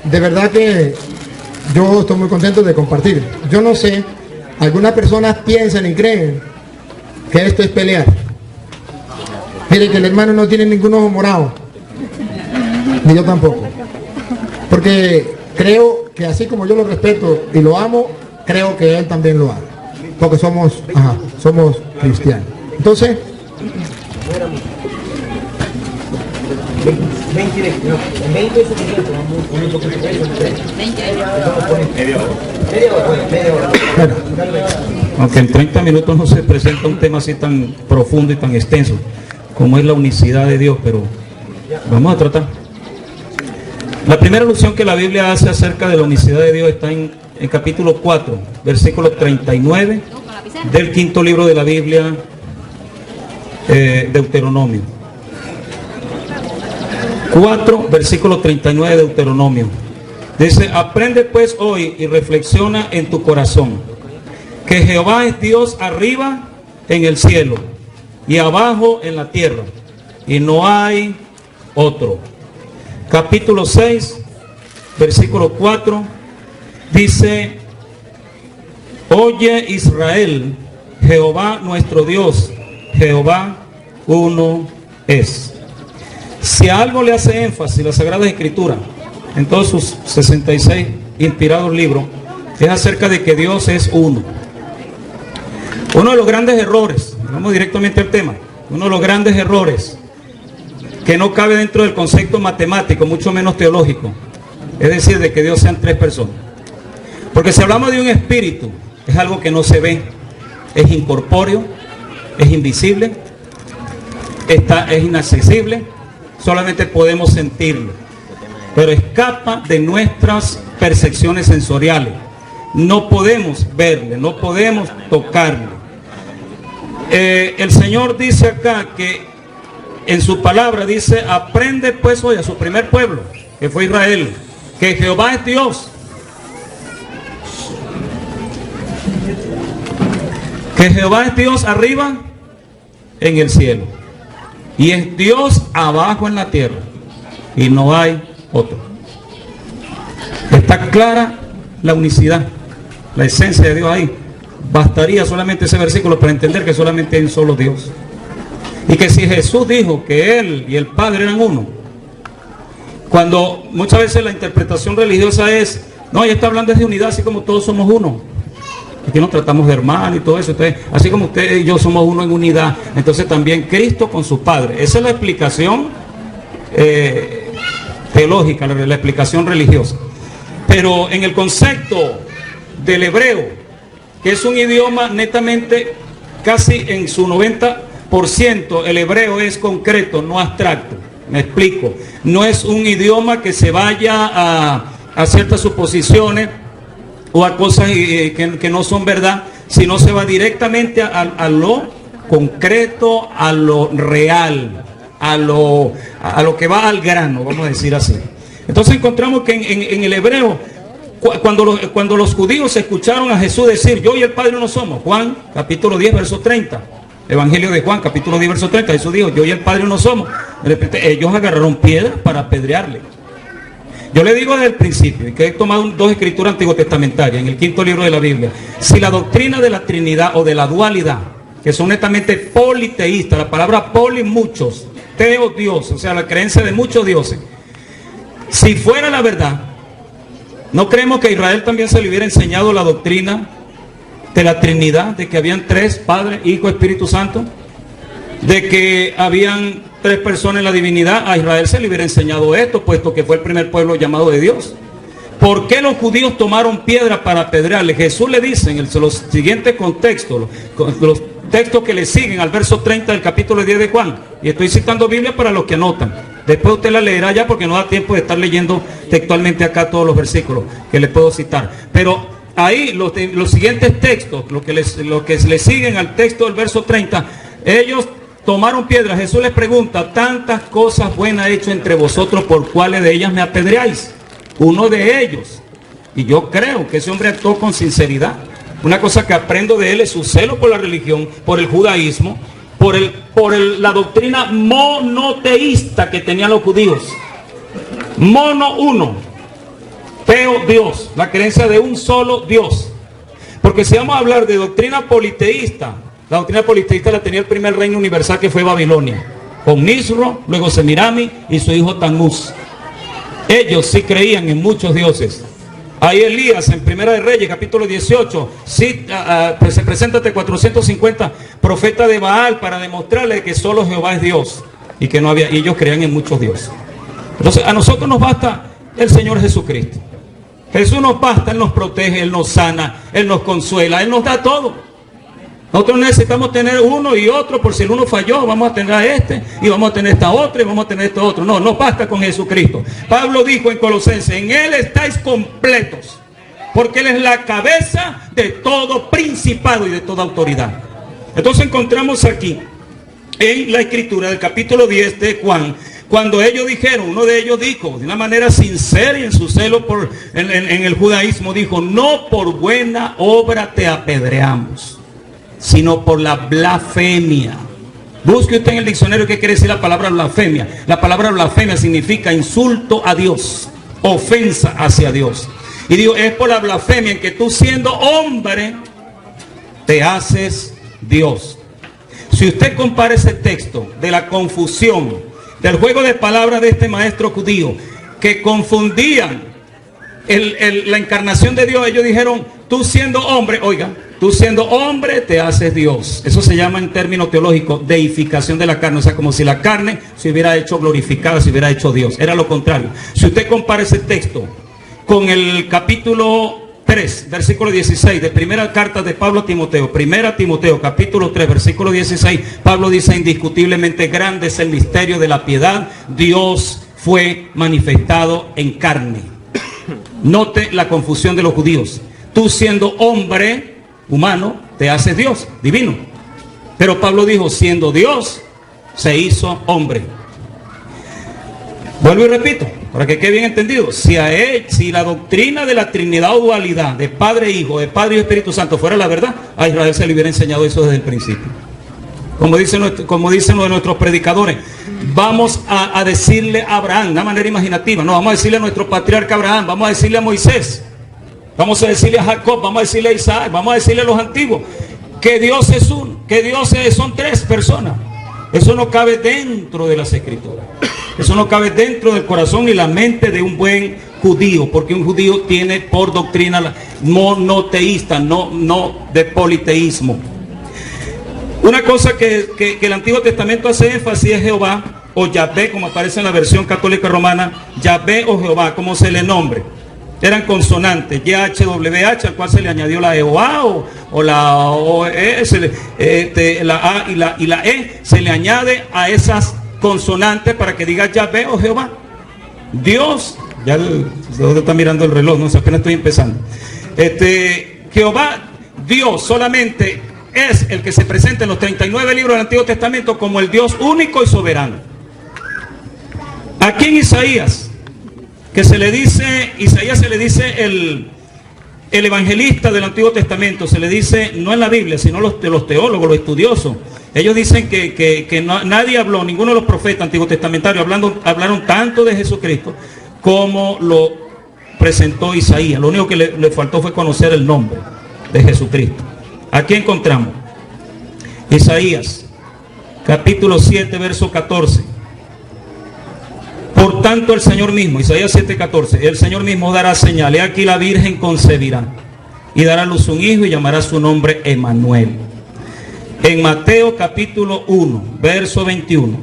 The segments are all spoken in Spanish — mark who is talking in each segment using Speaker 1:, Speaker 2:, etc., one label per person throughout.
Speaker 1: de verdad que yo estoy muy contento de compartir. Yo no sé, algunas personas piensan y creen que esto es pelear. Mire que el hermano no tiene ningún ojo morado, ni yo tampoco, porque creo que así como yo lo respeto y lo amo, creo que él también lo ama, porque somos cristianos. Entonces,
Speaker 2: bueno, aunque en 30 minutos no se presenta un tema así tan profundo y tan extenso como es la unicidad de Dios, pero vamos a tratar. La primera alusión que la Biblia hace acerca de la unicidad de Dios está en capítulo 4, versículo 39 del quinto libro de la Biblia, Deuteronomio. 4, versículo 39 de Deuteronomio. Dice: aprende pues hoy y reflexiona en tu corazón que Jehová es Dios arriba en el cielo y abajo en la tierra, y no hay otro. Capítulo 6, versículo 4, dice: oye Israel, Jehová nuestro Dios, Jehová uno es. Si a algo le hace énfasis la Sagrada Escritura en todos sus 66 inspirados libros, es acerca de que Dios es uno. Uno de los grandes errores, vamos directamente al tema, uno de los grandes errores que no cabe dentro del concepto matemático, mucho menos teológico, es decir, de que Dios sean tres personas. Porque si hablamos de un espíritu, es algo que no se ve, es incorpóreo, es invisible, es inaccesible, solamente podemos sentirlo, pero escapa de nuestras percepciones sensoriales. No podemos verle, no podemos tocarle. El Señor dice acá que en su palabra dice: aprende pues hoy a su primer pueblo, que fue Israel, que Jehová es Dios, que Jehová es Dios arriba en el cielo y es Dios abajo en la tierra, y no hay otro. Está clara la unicidad, la esencia de Dios ahí. Bastaría solamente ese versículo para entender que solamente hay un solo Dios, y que si Jesús dijo que Él y el Padre eran uno, cuando muchas veces la interpretación religiosa es: no, ella está hablando de unidad, así como todos somos uno, aquí nos tratamos de hermanos y todo eso, entonces, así como usted y yo somos uno en unidad, entonces también Cristo con su Padre. Esa es la explicación teológica, la explicación religiosa. Pero en el concepto del hebreo, que es un idioma netamente, casi en su 90%, el hebreo es concreto, no abstracto. Me explico. No es un idioma que se vaya a ciertas suposiciones o a cosas que no son verdad, sino se va directamente a lo concreto, a lo real, a lo que va al grano, vamos a decir así. Entonces encontramos que en el hebreo, cuando los judíos escucharon a Jesús decir: yo y el Padre uno somos, Juan capítulo 10 verso 30, Evangelio de Juan capítulo 10 verso 30, Jesús dijo: yo y el Padre uno somos. De repente ellos agarraron piedras para apedrearle. Yo le digo desde el principio, y que he tomado dos escrituras antiguotestamentarias en el quinto libro de la Biblia: si la doctrina de la Trinidad o de la dualidad, que son netamente politeístas, la palabra poli, muchos, teo, Dios, o sea, la creencia de muchos dioses, si fuera la verdad, ¿no creemos que a Israel también se le hubiera enseñado la doctrina de la Trinidad, de que habían tres, Padre, Hijo, Espíritu Santo? De que habían tres personas en la divinidad. A Israel se le hubiera enseñado esto, puesto que fue el primer pueblo llamado de Dios. ¿Por qué los judíos tomaron piedra para apedrearle? Jesús le dice en los siguientes contextos, los textos que le siguen al verso 30 del capítulo 10 de Juan, y estoy citando Biblia para los que anotan, después usted la leerá ya, porque no da tiempo de estar leyendo textualmente acá todos los versículos que le puedo citar, pero ahí los siguientes textos, lo que le siguen al texto del verso 30, ellos tomaron piedra. Jesús les pregunta: tantas cosas buenas he hecho entre vosotros, ¿por cuáles de ellas me apedreáis? Uno de ellos, y yo creo que ese hombre actuó con sinceridad. Una cosa que aprendo de él es su celo por la religión, por el judaísmo, por la doctrina monoteísta que tenían los judíos. Mono uno. Dios, la creencia de un solo Dios. Porque si vamos a hablar de doctrina politeísta, la doctrina politeísta la tenía el primer reino universal, que fue Babilonia, con Nisro, luego Semirami y su hijo Tammuz. Ellos sí creían en muchos dioses. Ahí Elías en Primera de Reyes, capítulo 18, sí, pues se presenta ante 450 profetas de Baal para demostrarle que solo Jehová es Dios y que no había, y ellos creían en muchos dioses. Entonces a nosotros nos basta el Señor Jesucristo. Jesús nos basta, Él nos protege, Él nos sana, Él nos consuela, Él nos da todo. Nosotros necesitamos tener uno y otro, por si el uno falló, vamos a tener a este, y vamos a tener esta otra, y vamos a tener esto otro. No, no basta con Jesucristo. Pablo dijo en Colosenses, en Él estáis completos, porque Él es la cabeza de todo principado y de toda autoridad. Entonces encontramos aquí, en la escritura del capítulo 10 de Juan, cuando ellos dijeron, uno de ellos dijo, de una manera sincera y en su celo en el judaísmo, dijo, no por buena obra te apedreamos, sino por la blasfemia. Busque usted en el diccionario qué quiere decir la palabra blasfemia. La palabra blasfemia significa insulto a Dios, ofensa hacia Dios. Y digo, es por la blasfemia en que tú, siendo hombre, te haces Dios. Si usted compara ese texto de la confusión, del juego de palabras de este maestro judío, que confundían la encarnación de Dios, ellos dijeron, tú siendo hombre, oiga, tú siendo hombre te haces Dios. Eso se llama en términos teológicos deificación de la carne. O sea, como si la carne se hubiera hecho glorificada, se hubiera hecho Dios. Era lo contrario. Si usted compara ese texto con el capítulo 3, versículo 16 de primera carta de Pablo a Timoteo, primera Timoteo, capítulo 3, versículo 16, Pablo dice, indiscutiblemente grande es el misterio de la piedad. Dios fue manifestado en carne. Note la confusión de los judíos. Tú siendo hombre humano, te haces Dios, divino. Pero Pablo dijo, siendo Dios, se hizo hombre. Vuelvo y repito, para que quede bien entendido. Si la doctrina de la Trinidad o dualidad, de Padre e Hijo, de Padre y Espíritu Santo, fuera la verdad, a Israel se le hubiera enseñado eso desde el principio. Como dicen uno de nuestros predicadores, vamos a decirle a Abraham, de una manera imaginativa, no, vamos a decirle a nuestro patriarca Abraham, vamos a decirle a Moisés, vamos a decirle a Jacob, vamos a decirle a Isaac, vamos a decirle a los antiguos, que Dios es uno, que Dios son tres personas. Eso no cabe dentro de las Escrituras. Eso no cabe dentro del corazón y la mente de un buen judío, porque un judío tiene por doctrina monoteísta, no de politeísmo. Una cosa que el Antiguo Testamento hace énfasis es Jehová, o Yahvé, como aparece en la versión católica romana, Yahvé o Jehová, como se le nombre. Eran consonantes, YHWH, al cual se le añadió la EOA o la OE, la A y la E, se le añade a esas consonantes para que diga Yahvé o Jehová. Dios, ya está mirando el reloj, no sé, apenas estoy empezando. Jehová, Dios solamente es el que se presenta en los 39 libros del Antiguo Testamento como el Dios único y soberano. Aquí en Isaías, que se le dice, Isaías se le dice el evangelista del Antiguo Testamento, se le dice, no en la Biblia, sino los teólogos, los estudiosos. Ellos dicen que nadie habló, ninguno de los profetas antiguotestamentarios hablaron tanto de Jesucristo como lo presentó Isaías. Lo único que le faltó fue conocer el nombre de Jesucristo. Aquí encontramos Isaías, capítulo 7, verso 14. Por tanto el Señor mismo, Isaías 7:14, el Señor mismo dará señal, he aquí la Virgen concebirá y dará a luz un hijo y llamará su nombre Emmanuel. En Mateo capítulo 1, verso 21.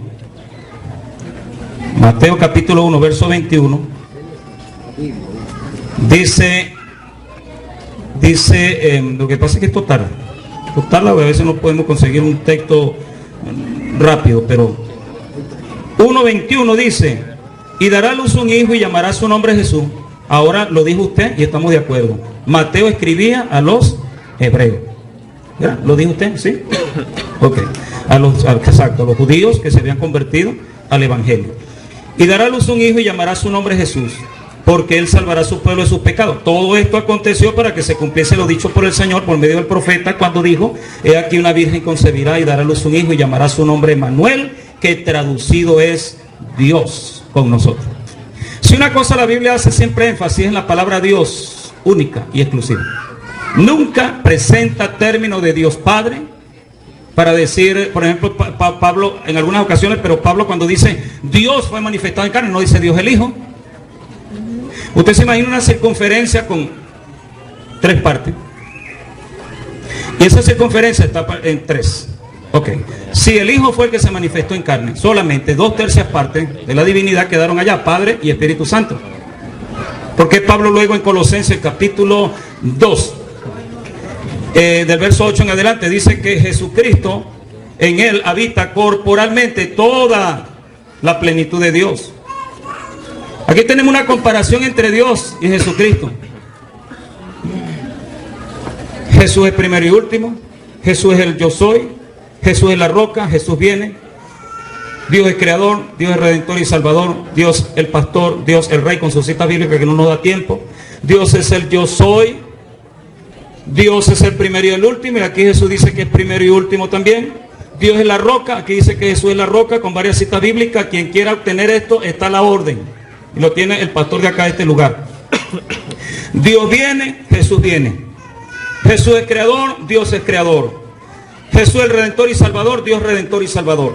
Speaker 2: Mateo capítulo 1, verso 21. Dice, lo que pasa es que esto tarda, a veces no podemos conseguir un texto rápido, pero 1:21 dice, y dará a luz un hijo y llamará su nombre Jesús. Ahora lo dijo usted y estamos de acuerdo. Mateo escribía a los hebreos. ¿Ya? ¿Lo dijo usted? ¿Sí? Ok. A los judíos que se habían convertido al evangelio. Y dará a luz un hijo y llamará su nombre Jesús, porque él salvará a su pueblo de sus pecados. Todo esto aconteció para que se cumpliese lo dicho por el Señor por medio del profeta cuando dijo, he aquí una virgen concebirá y dará a luz un hijo y llamará su nombre Emmanuel, que traducido es Dios con nosotros. O Si una cosa la Biblia hace siempre énfasis en la palabra Dios, única y exclusiva. Nunca presenta término de Dios Padre para decir, por ejemplo, Pablo en algunas ocasiones, pero Pablo cuando dice Dios fue manifestado en carne, no dice Dios el Hijo. Usted se imagina una circunferencia con 3 partes. Y esa circunferencia está en 3. Ok. Si el Hijo fue el que se manifestó en carne, solamente 2/3 partes de la divinidad quedaron allá, Padre y Espíritu Santo. Porque Pablo luego en Colosenses capítulo 2, del verso 8 en adelante, dice que Jesucristo, en él habita corporalmente toda la plenitud de Dios. Aquí tenemos una comparación entre Dios y Jesucristo. Jesús es primero y último. Jesús es el yo soy. Jesús es la roca. Jesús viene. Dios es creador. Dios es redentor y salvador. Dios el pastor. Dios el rey, con su cita bíblica que no nos da tiempo. Dios es el yo soy. Dios es el primero y el último. Y aquí Jesús dice que es primero y último también. Dios es la roca. Aquí dice que Jesús es la roca, con varias citas bíblicas. Quien quiera obtener esto, está a la orden. Y lo tiene el pastor de acá de este lugar. Dios viene, Jesús viene. Jesús es creador, Dios es creador. Jesús el redentor y salvador, Dios redentor y salvador.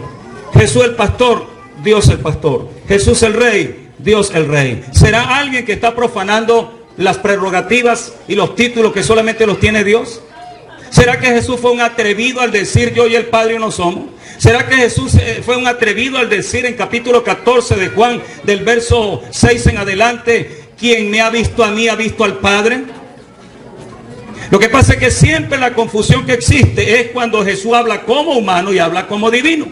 Speaker 2: Jesús el pastor, Dios el pastor. Jesús el rey, Dios el rey. ¿Será alguien que está profanando las prerrogativas y los títulos que solamente los tiene Dios? ¿Será que Jesús fue un atrevido al decir yo y el Padre uno somos? ¿Será que Jesús fue un atrevido al decir en capítulo 14 de Juan, del verso 6 en adelante, quien me ha visto a mí ha visto al Padre? Lo que pasa es que siempre la confusión que existe es cuando Jesús habla como humano y habla como divino.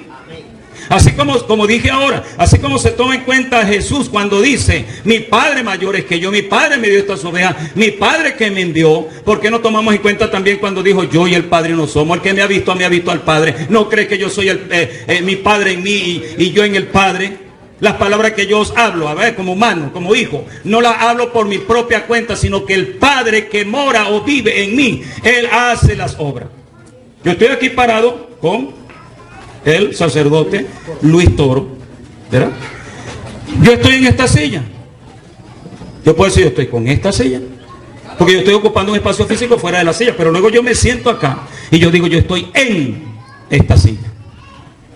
Speaker 2: Así como dije ahora, así como se toma en cuenta a Jesús cuando dice, mi Padre mayor es que yo, mi Padre me dio estas ovejas, mi Padre que me envió. ¿Por qué no tomamos en cuenta también cuando dijo, yo y el Padre no somos? El que me ha visto a mí ha visto al Padre. ¿No cree que yo soy mi Padre en mí y yo en el Padre? Las palabras que yo os hablo, a ver, como humano, como hijo, no las hablo por mi propia cuenta, sino que el Padre que mora o vive en mí, Él hace las obras. Yo estoy aquí parado con el sacerdote Luis Toro, ¿verdad? Yo estoy en esta silla. Yo puedo decir, yo estoy con esta silla, porque yo estoy ocupando un espacio físico fuera de la silla, pero luego yo me siento acá y yo digo, yo estoy en esta silla.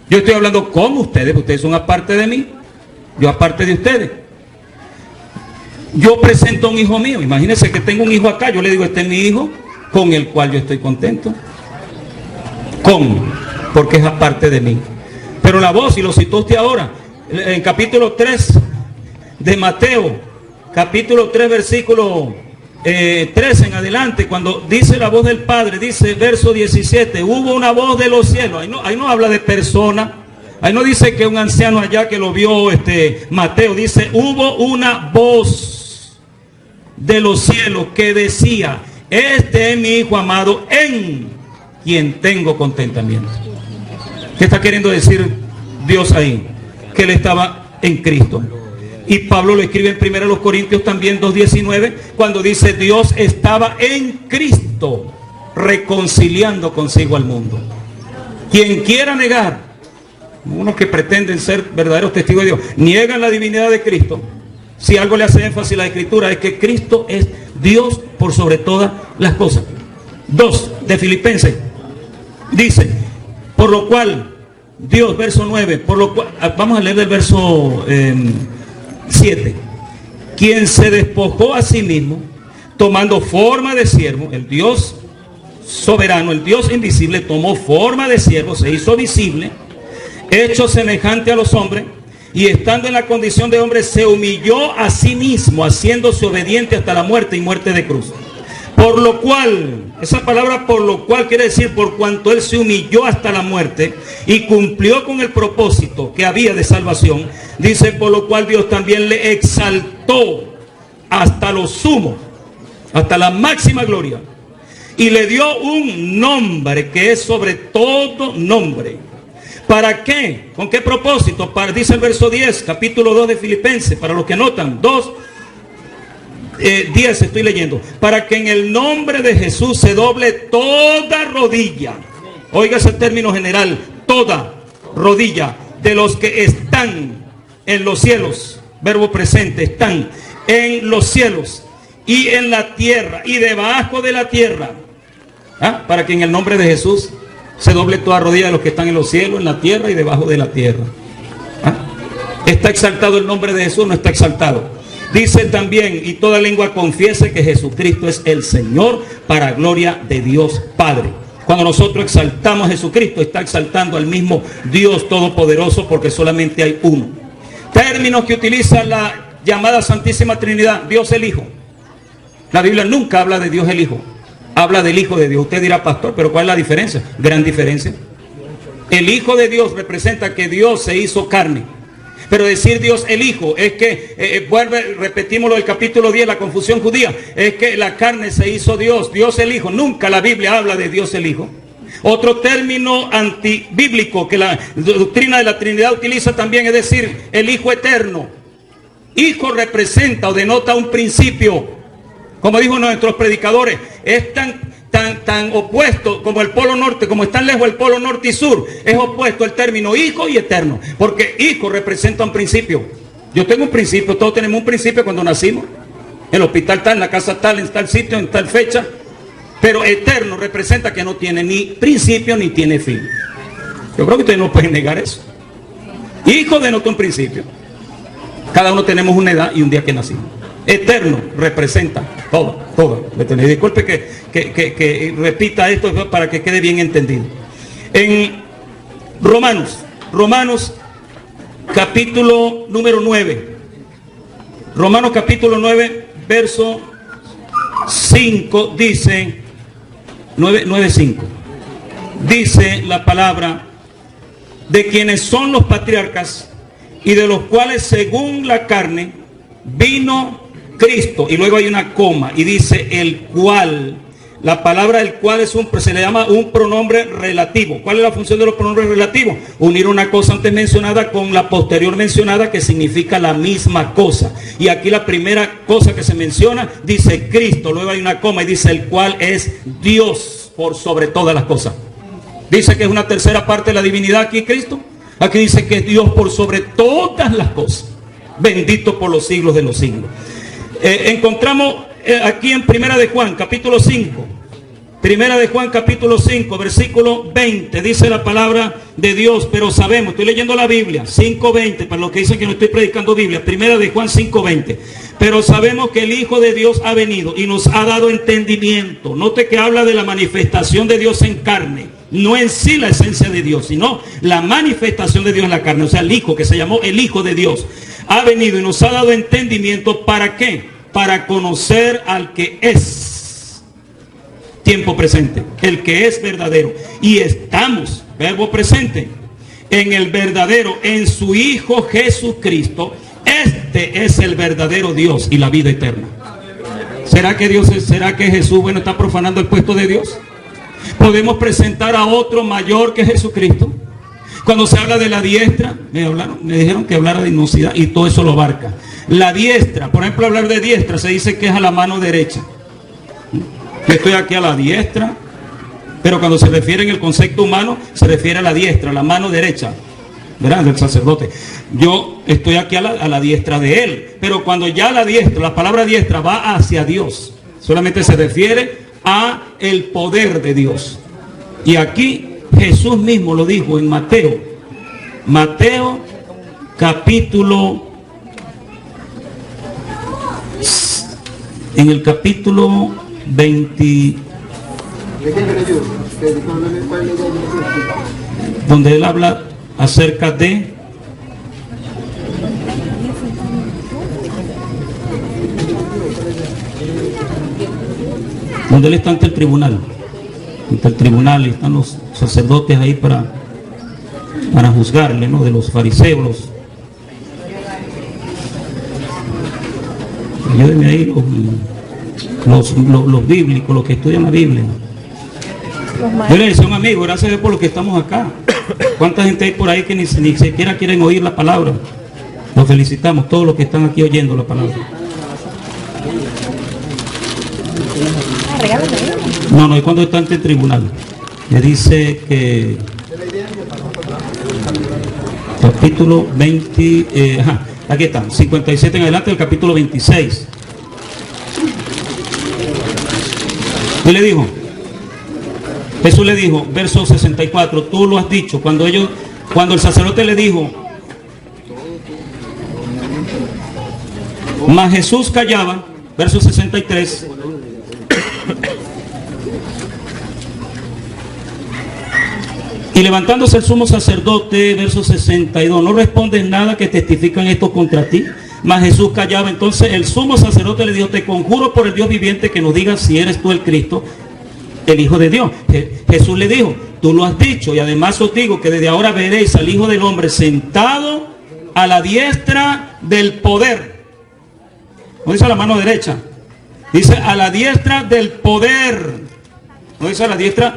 Speaker 2: Yo estoy hablando con ustedes, ustedes son aparte de mí, yo aparte de ustedes. Yo presento a un hijo mío, imagínense que tengo un hijo acá, yo le digo, este es mi hijo, con el cual yo estoy contento. Porque es aparte de mí. Pero la voz, y lo citó usted ahora, en capítulo 3 de Mateo, capítulo 3, versículo 13 en adelante, cuando dice la voz del Padre, dice verso 17, hubo una voz de los cielos, ahí no habla de persona, ahí no dice que un anciano allá que lo vio Mateo, dice hubo una voz de los cielos que decía, este es mi hijo amado en quien tengo contentamiento. ¿Qué está queriendo decir Dios ahí? Que él estaba en Cristo. Y Pablo lo escribe en 1 Corintios también 2:19, cuando dice Dios estaba en Cristo reconciliando consigo al mundo. Quien quiera negar, unos que pretenden ser verdaderos testigos de Dios, niegan la divinidad de Cristo. Si algo le hace énfasis a la Escritura es que Cristo es Dios por sobre todas las cosas. 2 de Filipenses dice, por lo cual Dios, verso 9, por lo cual, vamos a leer del verso 7, quien se despojó a sí mismo, tomando forma de siervo, el Dios soberano, el Dios invisible, tomó forma de siervo, se hizo visible, hecho semejante a los hombres, y estando en la condición de hombre, se humilló a sí mismo, haciéndose obediente hasta la muerte y muerte de cruz. Por lo cual, esa palabra por lo cual quiere decir por cuanto él se humilló hasta la muerte y cumplió con el propósito que había de salvación, dice por lo cual Dios también le exaltó hasta lo sumo, hasta la máxima gloria, y le dio un nombre que es sobre todo nombre. ¿Para qué? ¿Con qué propósito? Dice el verso 10, capítulo 2 de Filipenses, para los que notan, 10 estoy leyendo, para que en el nombre de Jesús se doble toda rodilla, oiga ese término general, toda rodilla de los que están en los cielos verbo presente, están en los cielos y en la tierra y debajo de la tierra. Para que en el nombre de Jesús se doble toda rodilla de los que están en los cielos, en la tierra y debajo de la tierra. ¿Está exaltado el nombre de Jesús? No está exaltado. Dice también, y toda lengua confiese que Jesucristo es el Señor, para gloria de Dios Padre. Cuando nosotros exaltamos a Jesucristo, está exaltando al mismo Dios Todopoderoso, porque solamente hay uno. Términos que utiliza la llamada Santísima Trinidad: Dios el Hijo. La Biblia nunca habla de Dios el Hijo, habla del Hijo de Dios. Usted dirá, pastor, pero ¿cuál es la diferencia? Gran diferencia. El Hijo de Dios representa que Dios se hizo carne. Pero decir Dios el Hijo es que, repetimos lo del capítulo 10, la confusión judía, es que la carne se hizo Dios, Dios el Hijo. Nunca la Biblia habla de Dios el Hijo. Otro término antibíblico que la doctrina de la Trinidad utiliza también es decir el Hijo eterno. Hijo representa o denota un principio. Como dijo nuestros predicadores, es tan opuesto como el polo norte, como están lejos el polo norte y sur, es opuesto el término hijo y eterno, porque hijo representa un principio. Yo tengo un principio, todos tenemos un principio cuando nacimos, en el hospital tal, en la casa tal, en tal sitio, en tal fecha, pero eterno representa que no tiene ni principio ni tiene fin. Yo creo que ustedes no pueden negar eso. Hijo denota un principio. Cada uno tenemos una edad y un día que nacimos. Eterno representa todo. Disculpe que repita esto para que quede bien entendido. En Romanos capítulo número 9. Romanos capítulo 9, verso 5 dice, 9:5. Dice la palabra: de quienes son los patriarcas y de los cuales según la carne vino Cristo, y luego hay una coma y dice el cual. La palabra el cual se le llama un pronombre relativo. ¿Cuál es la función de los pronombres relativos? Unir una cosa antes mencionada con la posterior mencionada, que significa la misma cosa. Y aquí la primera cosa que se menciona dice Cristo, luego hay una coma y dice el cual es Dios por sobre todas las cosas. Dice que es una tercera parte de la divinidad aquí Cristo. Aquí dice que es Dios por sobre todas las cosas, bendito por los siglos de los siglos. Encontramos aquí en Primera de Juan capítulo 5, Primera de Juan capítulo 5 versículo 20, dice la palabra de Dios: pero sabemos, estoy leyendo la Biblia, 5:20, para los que dicen que no estoy predicando Biblia, Primera de Juan 5:20, pero sabemos que el Hijo de Dios ha venido y nos ha dado entendimiento. Note que habla de la manifestación de Dios en carne, no en sí la esencia de Dios, sino la manifestación de Dios en la carne, o sea el Hijo, que se llamó el Hijo de Dios, ha venido y nos ha dado entendimiento. ¿Para qué? Para conocer al que es, tiempo presente, el que es verdadero. Y estamos, verbo presente, en el verdadero, en su Hijo Jesucristo. Este es el verdadero Dios y la vida eterna. ¿Será que Jesús, está profanando el puesto de Dios? ¿Podemos presentar a otro mayor que Jesucristo? Cuando se habla de la diestra, me dijeron que hablara de inocidad y todo eso lo abarca. La diestra, por ejemplo, hablar de diestra se dice que es a la mano derecha. Yo estoy aquí a la diestra, pero cuando se refiere en el concepto humano, se refiere a la diestra, a la mano derecha, ¿verdad? Del sacerdote. Yo estoy aquí a la diestra de él, pero cuando ya la diestra, la palabra diestra va hacia Dios, solamente se refiere a el poder de Dios. Y aquí Jesús mismo lo dijo en Mateo capítulo, en el capítulo 20, donde él habla acerca de donde él está ante el tribunal. Ante el tribunal, y están los sacerdotes ahí para juzgarle, ¿no? De los fariseos. Ayúdenme ahí los bíblicos, los que estudian la Biblia. Yo le decía a un amigo, gracias a Dios por lo que estamos acá. ¿Cuánta gente hay por ahí que ni siquiera quieren oír la palabra? Los felicitamos, todos los que están aquí oyendo la palabra. No, y cuando está ante el tribunal, le dice que capítulo 20, Aquí está, 57 en adelante del capítulo 26. Y le dijo, Jesús le dijo, verso 64, tú lo has dicho. Cuando el sacerdote le dijo, mas Jesús callaba, verso 63. Y levantándose el sumo sacerdote, verso 62, no respondes nada que testifican esto contra ti. Mas Jesús callaba. Entonces el sumo sacerdote le dijo, te conjuro por el Dios viviente que nos digas si eres tú el Cristo, el Hijo de Dios. Jesús le dijo, tú lo has dicho, y además os digo que desde ahora veréis al Hijo del Hombre sentado a la diestra del poder. No dice a la mano derecha, dice a la diestra del poder. No dice a la diestra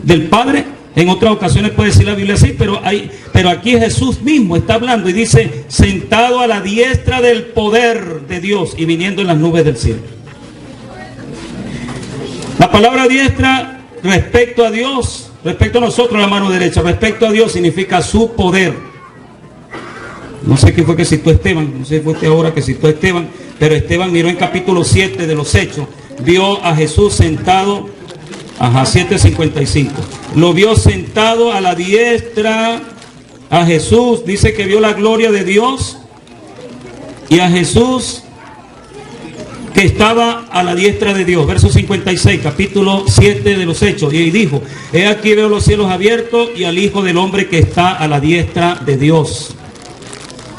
Speaker 2: del Padre. En otras ocasiones puede decir la Biblia así, pero aquí Jesús mismo está hablando y dice, sentado a la diestra del poder de Dios y viniendo en las nubes del cielo. La palabra diestra respecto a Dios, respecto a nosotros, la mano derecha, respecto a Dios significa su poder. No sé quién fue que citó Esteban, no sé si fue este ahora que citó Esteban, pero Esteban miró en capítulo 7 de los Hechos, vio a Jesús sentado, 7:55. Lo vio sentado a la diestra a Jesús. Dice que vio la gloria de Dios y a Jesús que estaba a la diestra de Dios. Verso 56, capítulo 7 de los Hechos. Y dijo, he aquí veo los cielos abiertos y al Hijo del Hombre que está a la diestra de Dios.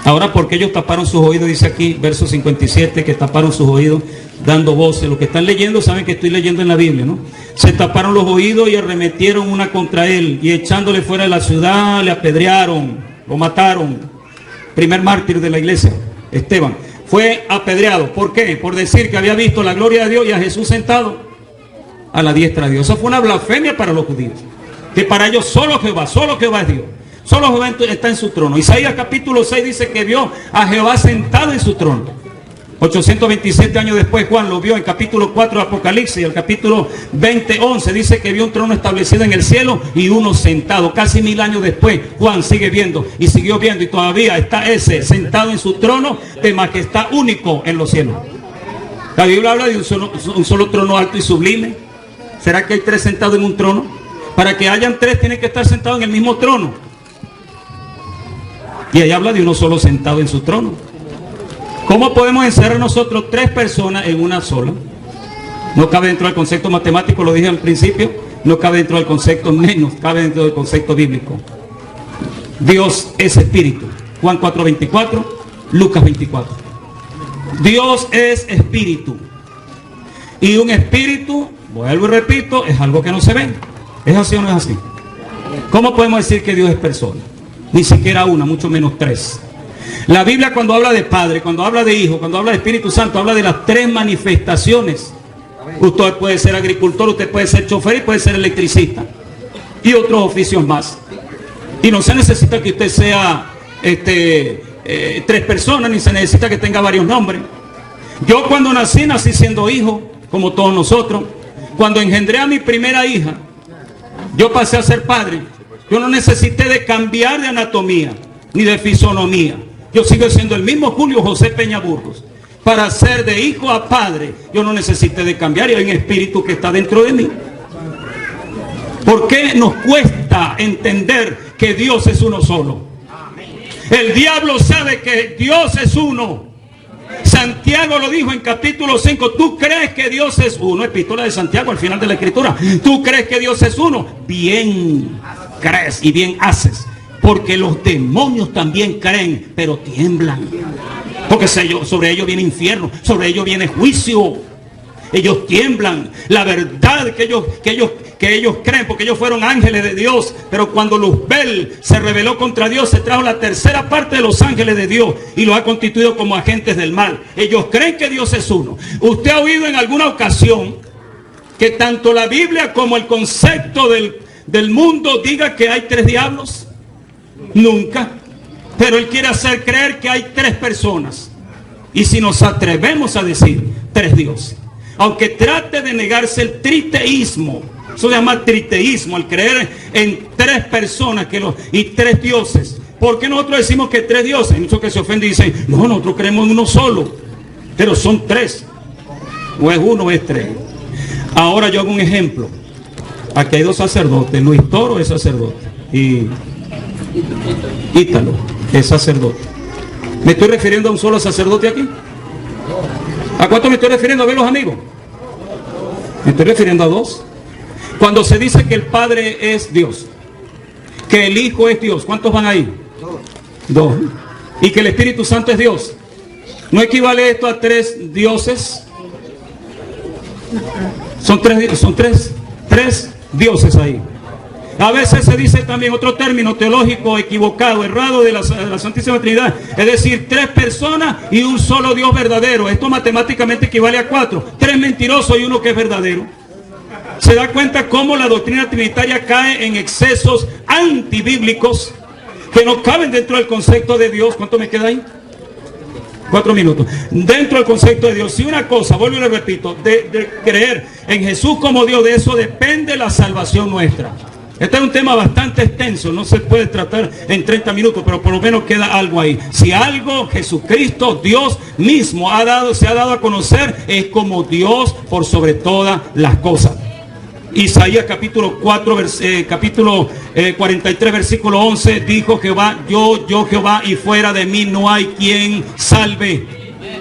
Speaker 2: Ahora, ¿por qué ellos taparon sus oídos? Dice aquí, verso 57, que taparon sus oídos dando voces. Los que están leyendo saben que estoy leyendo en la Biblia, ¿no? Se taparon los oídos y arremetieron una contra él, y echándole fuera de la ciudad le apedrearon, lo mataron. Primer mártir de la iglesia, Esteban, fue apedreado. ¿Por qué? Por decir que había visto la gloria de Dios y a Jesús sentado a la diestra de Dios. Eso fue una blasfemia para los judíos, que para ellos solo Jehová es Dios. Solo Jehová está en su trono. Isaías capítulo 6 dice que vio a Jehová sentado en su trono. 827 años después Juan lo vio en capítulo 4 de Apocalipsis. Y el capítulo 20:11 dice que vio un trono establecido en el cielo y uno sentado. Casi 1000 años después Juan sigue viendo y siguió viendo, y todavía está ese sentado en su trono de majestad único en los cielos. La Biblia habla de un solo trono alto y sublime. ¿Será que hay 3 sentados en un trono? Para que hayan 3 tienen que estar sentados en el mismo trono. Y ahí habla de uno solo sentado en su trono. ¿Cómo podemos encerrar nosotros 3 personas en una sola? No cabe dentro del concepto matemático, lo dije al principio. No cabe dentro del concepto, menos cabe dentro del concepto bíblico. Dios es espíritu. Juan 4:24, Lucas 24. Dios es espíritu. Y un espíritu, vuelvo y repito, es algo que no se ve. ¿Es así o no es así? ¿Cómo podemos decir que Dios es persona? Ni siquiera una, mucho menos 3. La Biblia, cuando habla de Padre, cuando habla de Hijo, cuando habla de Espíritu Santo, habla de las 3 manifestaciones. Usted puede ser agricultor, usted puede ser chofer y puede ser electricista, y otros oficios más. Y no se necesita que usted sea 3 personas, ni se necesita que tenga varios nombres. Yo cuando nací siendo hijo, como todos nosotros. Cuando engendré a mi primera hija, yo pasé a ser padre. Yo no necesité de cambiar de anatomía ni de fisonomía. Yo sigo siendo el mismo Julio José Peña Burgos. Para ser de hijo a padre, yo no necesité de cambiar, y hay un espíritu que está dentro de mí. ¿Por qué nos cuesta entender que Dios es uno solo? El diablo sabe que Dios es uno. Santiago lo dijo en capítulo 5. ¿Tú crees que Dios es uno? Epístola de Santiago al final de la escritura. ¿Tú crees que Dios es uno? Bien crees y bien haces, porque los demonios también creen, pero tiemblan, porque sobre ellos viene infierno, sobre ellos viene juicio. Ellos tiemblan. La verdad que ellos creen, porque ellos fueron ángeles de Dios, pero cuando Luzbel se rebeló contra Dios, se trajo la tercera parte de los ángeles de Dios y los ha constituido como agentes del mal. Ellos creen que Dios es uno. ¿Usted ha oído en alguna ocasión que tanto la Biblia como el concepto del mundo diga que hay 3 diablos? Nunca. Pero él quiere hacer creer que hay 3 personas. Y si nos atrevemos a decir 3 dioses, aunque trate de negarse el triteísmo, eso se llama triteísmo, el creer en 3 personas y 3 dioses, ¿Por qué nosotros decimos que 3 dioses? Hay muchos que se ofenden y dicen, no, nosotros creemos en uno solo, pero son 3. O es 1 o es 3. Ahora yo hago un ejemplo. Aquí hay 2 sacerdotes. Luis Toro es sacerdote y Ítalo es sacerdote. ¿Me estoy refiriendo a un solo sacerdote aquí? ¿A cuánto me estoy refiriendo? A ver los amigos. Me estoy refiriendo a 2. Cuando se dice que el Padre es Dios, que el Hijo es Dios, ¿cuántos van ahí? 2. Y que el Espíritu Santo es Dios. ¿No equivale esto a 3 dioses? Son tres dioses ahí. A veces se dice también otro término teológico equivocado, errado de la Santísima Trinidad. Es decir, 3 personas y un solo Dios verdadero. Esto matemáticamente equivale a 4. 3 mentirosos y 1 que es verdadero. Se da cuenta cómo la doctrina trinitaria cae en excesos antibíblicos que no caben dentro del concepto de Dios. ¿Cuánto me queda ahí? 4 minutos. Dentro del concepto de Dios. Si una cosa, vuelvo y le repito, de creer en Jesús como Dios, de eso depende la salvación nuestra. Este es un tema bastante extenso, no se puede tratar en 30 minutos, pero por lo menos queda algo ahí. Si algo Jesucristo, Dios mismo se ha dado a conocer, es como Dios por sobre todas las cosas. Isaías capítulo 43 versículo 11 dijo Jehová, yo Jehová, y fuera de mí no hay quien salve.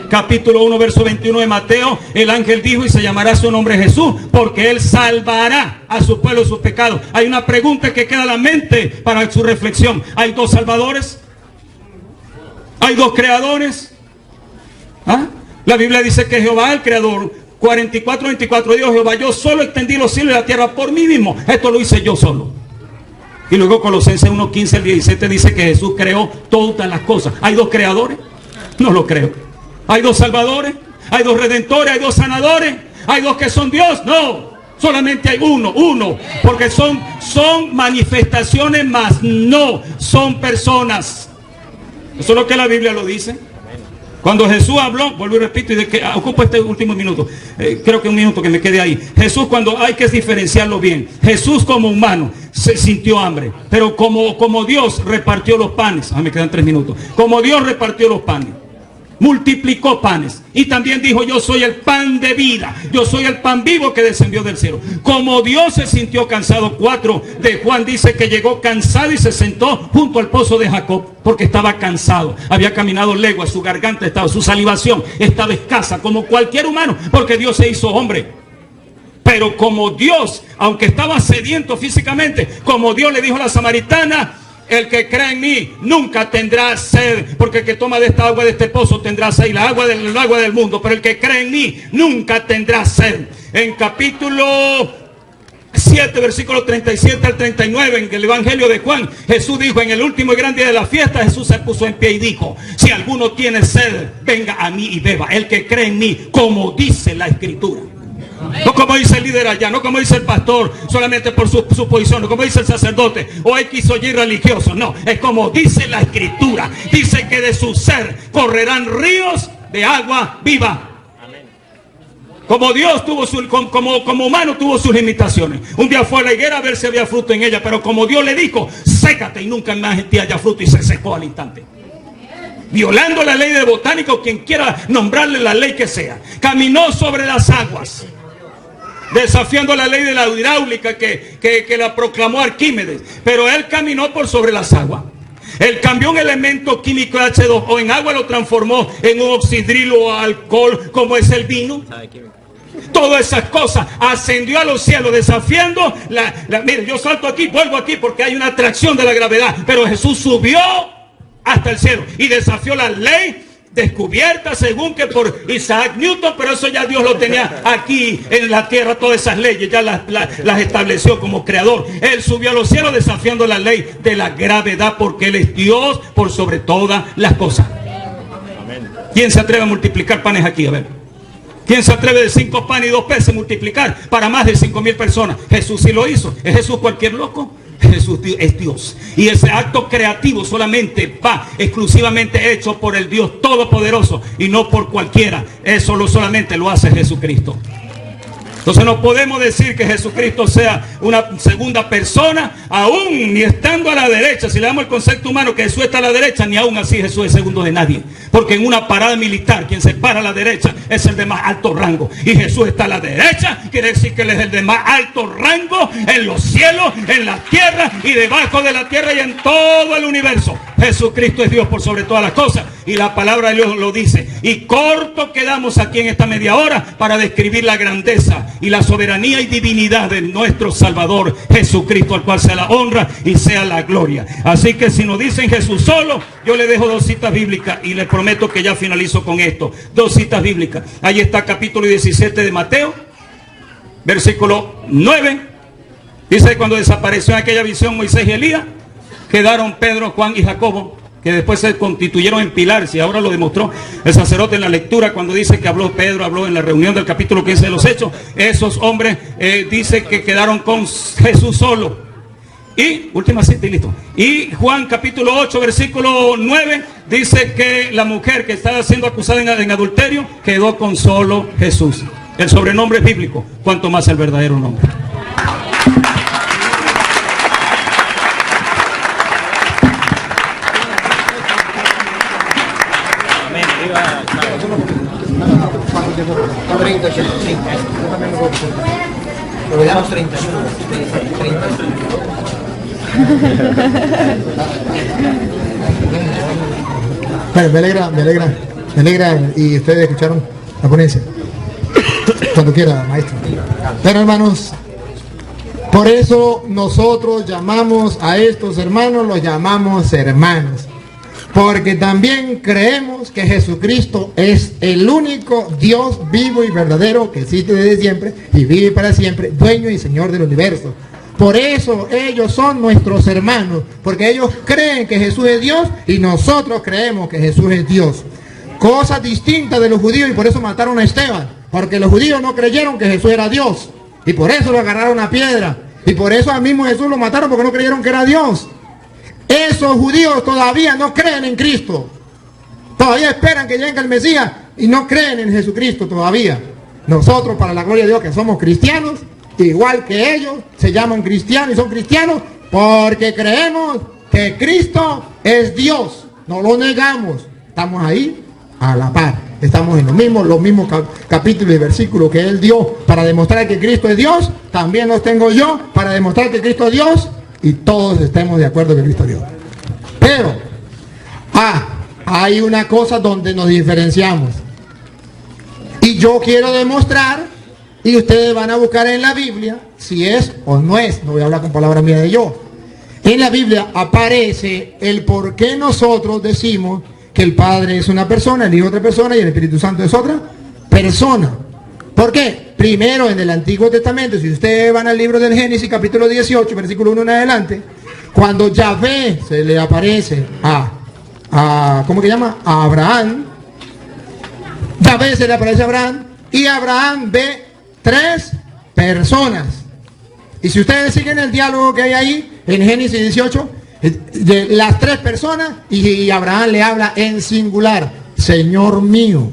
Speaker 2: Capítulo 1 verso 21 de Mateo, el ángel dijo, y se llamará su nombre Jesús, porque él salvará a su pueblo de sus pecados. Hay una pregunta que queda en la mente para su reflexión. ¿Hay 2 salvadores? ¿Hay 2 creadores? ¿Ah? La Biblia dice que Jehová el creador. 44:24 dijo Jehová, yo solo extendí los cielos y la tierra por mí mismo. Esto lo hice yo solo. Y luego Colosenses 1:15 al 17 dice que Jesús creó todas las cosas. ¿Hay 2 creadores? No lo creo. ¿Hay 2 salvadores? ¿Hay 2 redentores? ¿Hay 2 sanadores? ¿Hay 2 que son Dios? No. Solamente hay uno. Porque son manifestaciones más. No son personas. Eso es lo que la Biblia lo dice. Cuando Jesús habló, vuelvo y repito, y de que ocupo este último minuto, creo que un minuto que me quede ahí. Jesús, cuando hay que diferenciarlo bien, Jesús como humano se sintió hambre, pero como Dios repartió los panes, me quedan 3 minutos, como Dios repartió los panes, multiplicó panes, y también dijo, yo soy el pan de vida, yo soy el pan vivo que descendió del cielo. Como Dios se sintió cansado, 4 de Juan dice que llegó cansado y se sentó junto al pozo de Jacob, porque estaba cansado, había caminado leguas, su garganta estaba, su salivación estaba escasa, como cualquier humano, porque Dios se hizo hombre. Pero como Dios, aunque estaba sediento físicamente, como Dios le dijo a la samaritana, el que cree en mí nunca tendrá sed, porque el que toma de esta agua de este pozo tendrá sed, y el agua del mundo, pero el que cree en mí nunca tendrá sed. En capítulo 7, versículo 37 al 39, en el Evangelio de Juan, Jesús dijo, en el último y gran día de la fiesta, Jesús se puso en pie y dijo, si alguno tiene sed, venga a mí y beba, el que cree en mí, como dice la Escritura. No como dice el líder allá, no como dice el pastor, solamente por su posición, no como dice el sacerdote o X o Y religioso, no, es como dice la Escritura. Dice que de su ser correrán ríos de agua viva. Como Dios tuvo como humano tuvo sus limitaciones. Un día fue a la higuera a ver si había fruto en ella, pero como Dios le dijo, sécate y nunca más en ti haya fruto, y se secó al instante. Violando la ley de botánico, quien quiera nombrarle la ley que sea. Caminó sobre las aguas, desafiando la ley de la hidráulica que la proclamó Arquímedes, pero él caminó por sobre las aguas. Él cambió un elemento químico H2O en agua, lo transformó en un oxidrilo o alcohol, como es el vino. Todas esas cosas, ascendió a los cielos desafiando mire, yo salto aquí, vuelvo aquí porque hay una atracción de la gravedad, pero Jesús subió hasta el cielo y desafió la ley descubierta según que por Isaac Newton, pero eso ya Dios lo tenía aquí en la tierra, todas esas leyes ya las estableció como creador. Él subió a los cielos desafiando la ley de la gravedad, porque Él es Dios por sobre todas las cosas. ¿Quién se atreve a multiplicar panes aquí? A ver, ¿quién se atreve de 5 panes y 2 peces multiplicar para más de 5,000 personas? Jesús sí lo hizo. ¿Es Jesús cualquier loco? Jesús es Dios, y ese acto creativo solamente va exclusivamente hecho por el Dios Todopoderoso y no por cualquiera. Eso solamente lo hace Jesucristo. Entonces no podemos decir que Jesucristo sea una segunda persona, aún ni estando a la derecha. Si le damos el concepto humano que Jesús está a la derecha, ni aún así Jesús es segundo de nadie. Porque en una parada militar, quien se para a la derecha es el de más alto rango. Y Jesús está a la derecha, quiere decir que Él es el de más alto rango en los cielos, en la tierra y debajo de la tierra y en todo el universo. Jesucristo es Dios por sobre todas las cosas. Y la palabra de Dios lo dice. Y corto quedamos aquí en esta media hora para describir la grandeza y la soberanía y divinidad de nuestro Salvador Jesucristo, al cual sea la honra y sea la gloria. Así que si nos dicen Jesús solo, yo le dejo 2 citas bíblicas y les prometo que ya finalizo con esto. 2 citas bíblicas. Ahí está capítulo 17 de Mateo, versículo 9. Dice: cuando desapareció en aquella visión Moisés y Elías, quedaron Pedro, Juan y Jacobo, que después se constituyeron en pilares, y ahora lo demostró el sacerdote en la lectura cuando dice que habló Pedro, habló en la reunión del capítulo 15 de los Hechos. Esos hombres dice que quedaron con Jesús solo. Y última cita y listo. Y Juan capítulo 8 versículo 9 dice que la mujer que estaba siendo acusada en adulterio quedó con solo Jesús. El sobrenombre es bíblico, cuanto más el verdadero nombre.
Speaker 3: Lo damos 31.
Speaker 1: Bueno, me alegra y ustedes escucharon la ponencia. Cuando quiera, maestro. Pero hermanos, por eso nosotros llamamos a estos hermanos, los llamamos hermanos. Porque también creemos que Jesucristo es el único Dios vivo y verdadero que existe desde siempre y vive para siempre, dueño y Señor del universo. Por eso ellos son nuestros hermanos, porque ellos creen que Jesús es Dios y nosotros creemos que Jesús es Dios. Cosa distinta de los judíos, y por eso mataron a Esteban, porque los judíos no creyeron que Jesús era Dios y por eso lo agarraron a piedra, y por eso al mismo Jesús lo mataron, porque no creyeron que era Dios. Esos judíos todavía no creen en Cristo. Todavía esperan que llegue el Mesías y no creen en Jesucristo todavía. Nosotros, para la gloria de Dios, que somos cristianos, igual que ellos, se llaman cristianos y son cristianos porque creemos que Cristo es Dios. No lo negamos. Estamos ahí a la par. Estamos en los mismos capítulos y versículos que Él dio para demostrar que Cristo es Dios. También los tengo yo para demostrar que Cristo es Dios. Y todos estemos de acuerdo que Cristo es Dios. Pero hay una cosa donde nos diferenciamos. Y yo quiero demostrar, y ustedes van a buscar en la Biblia si es o no es. No voy a hablar con palabras mías de yo. En la Biblia aparece el por qué nosotros decimos que el Padre es una persona, el Hijo otra persona y el Espíritu Santo es otra persona. ¿Por qué? Primero, en el Antiguo Testamento, si ustedes van al libro del Génesis, capítulo 18, versículo 1 en adelante, cuando Yahvé se le aparece ¿cómo que llama? A Abraham. Yahvé se le aparece a Abraham y Abraham ve 3 personas. Y si ustedes siguen el diálogo que hay ahí, en Génesis 18, de las 3 personas, y Abraham le habla en singular: Señor mío.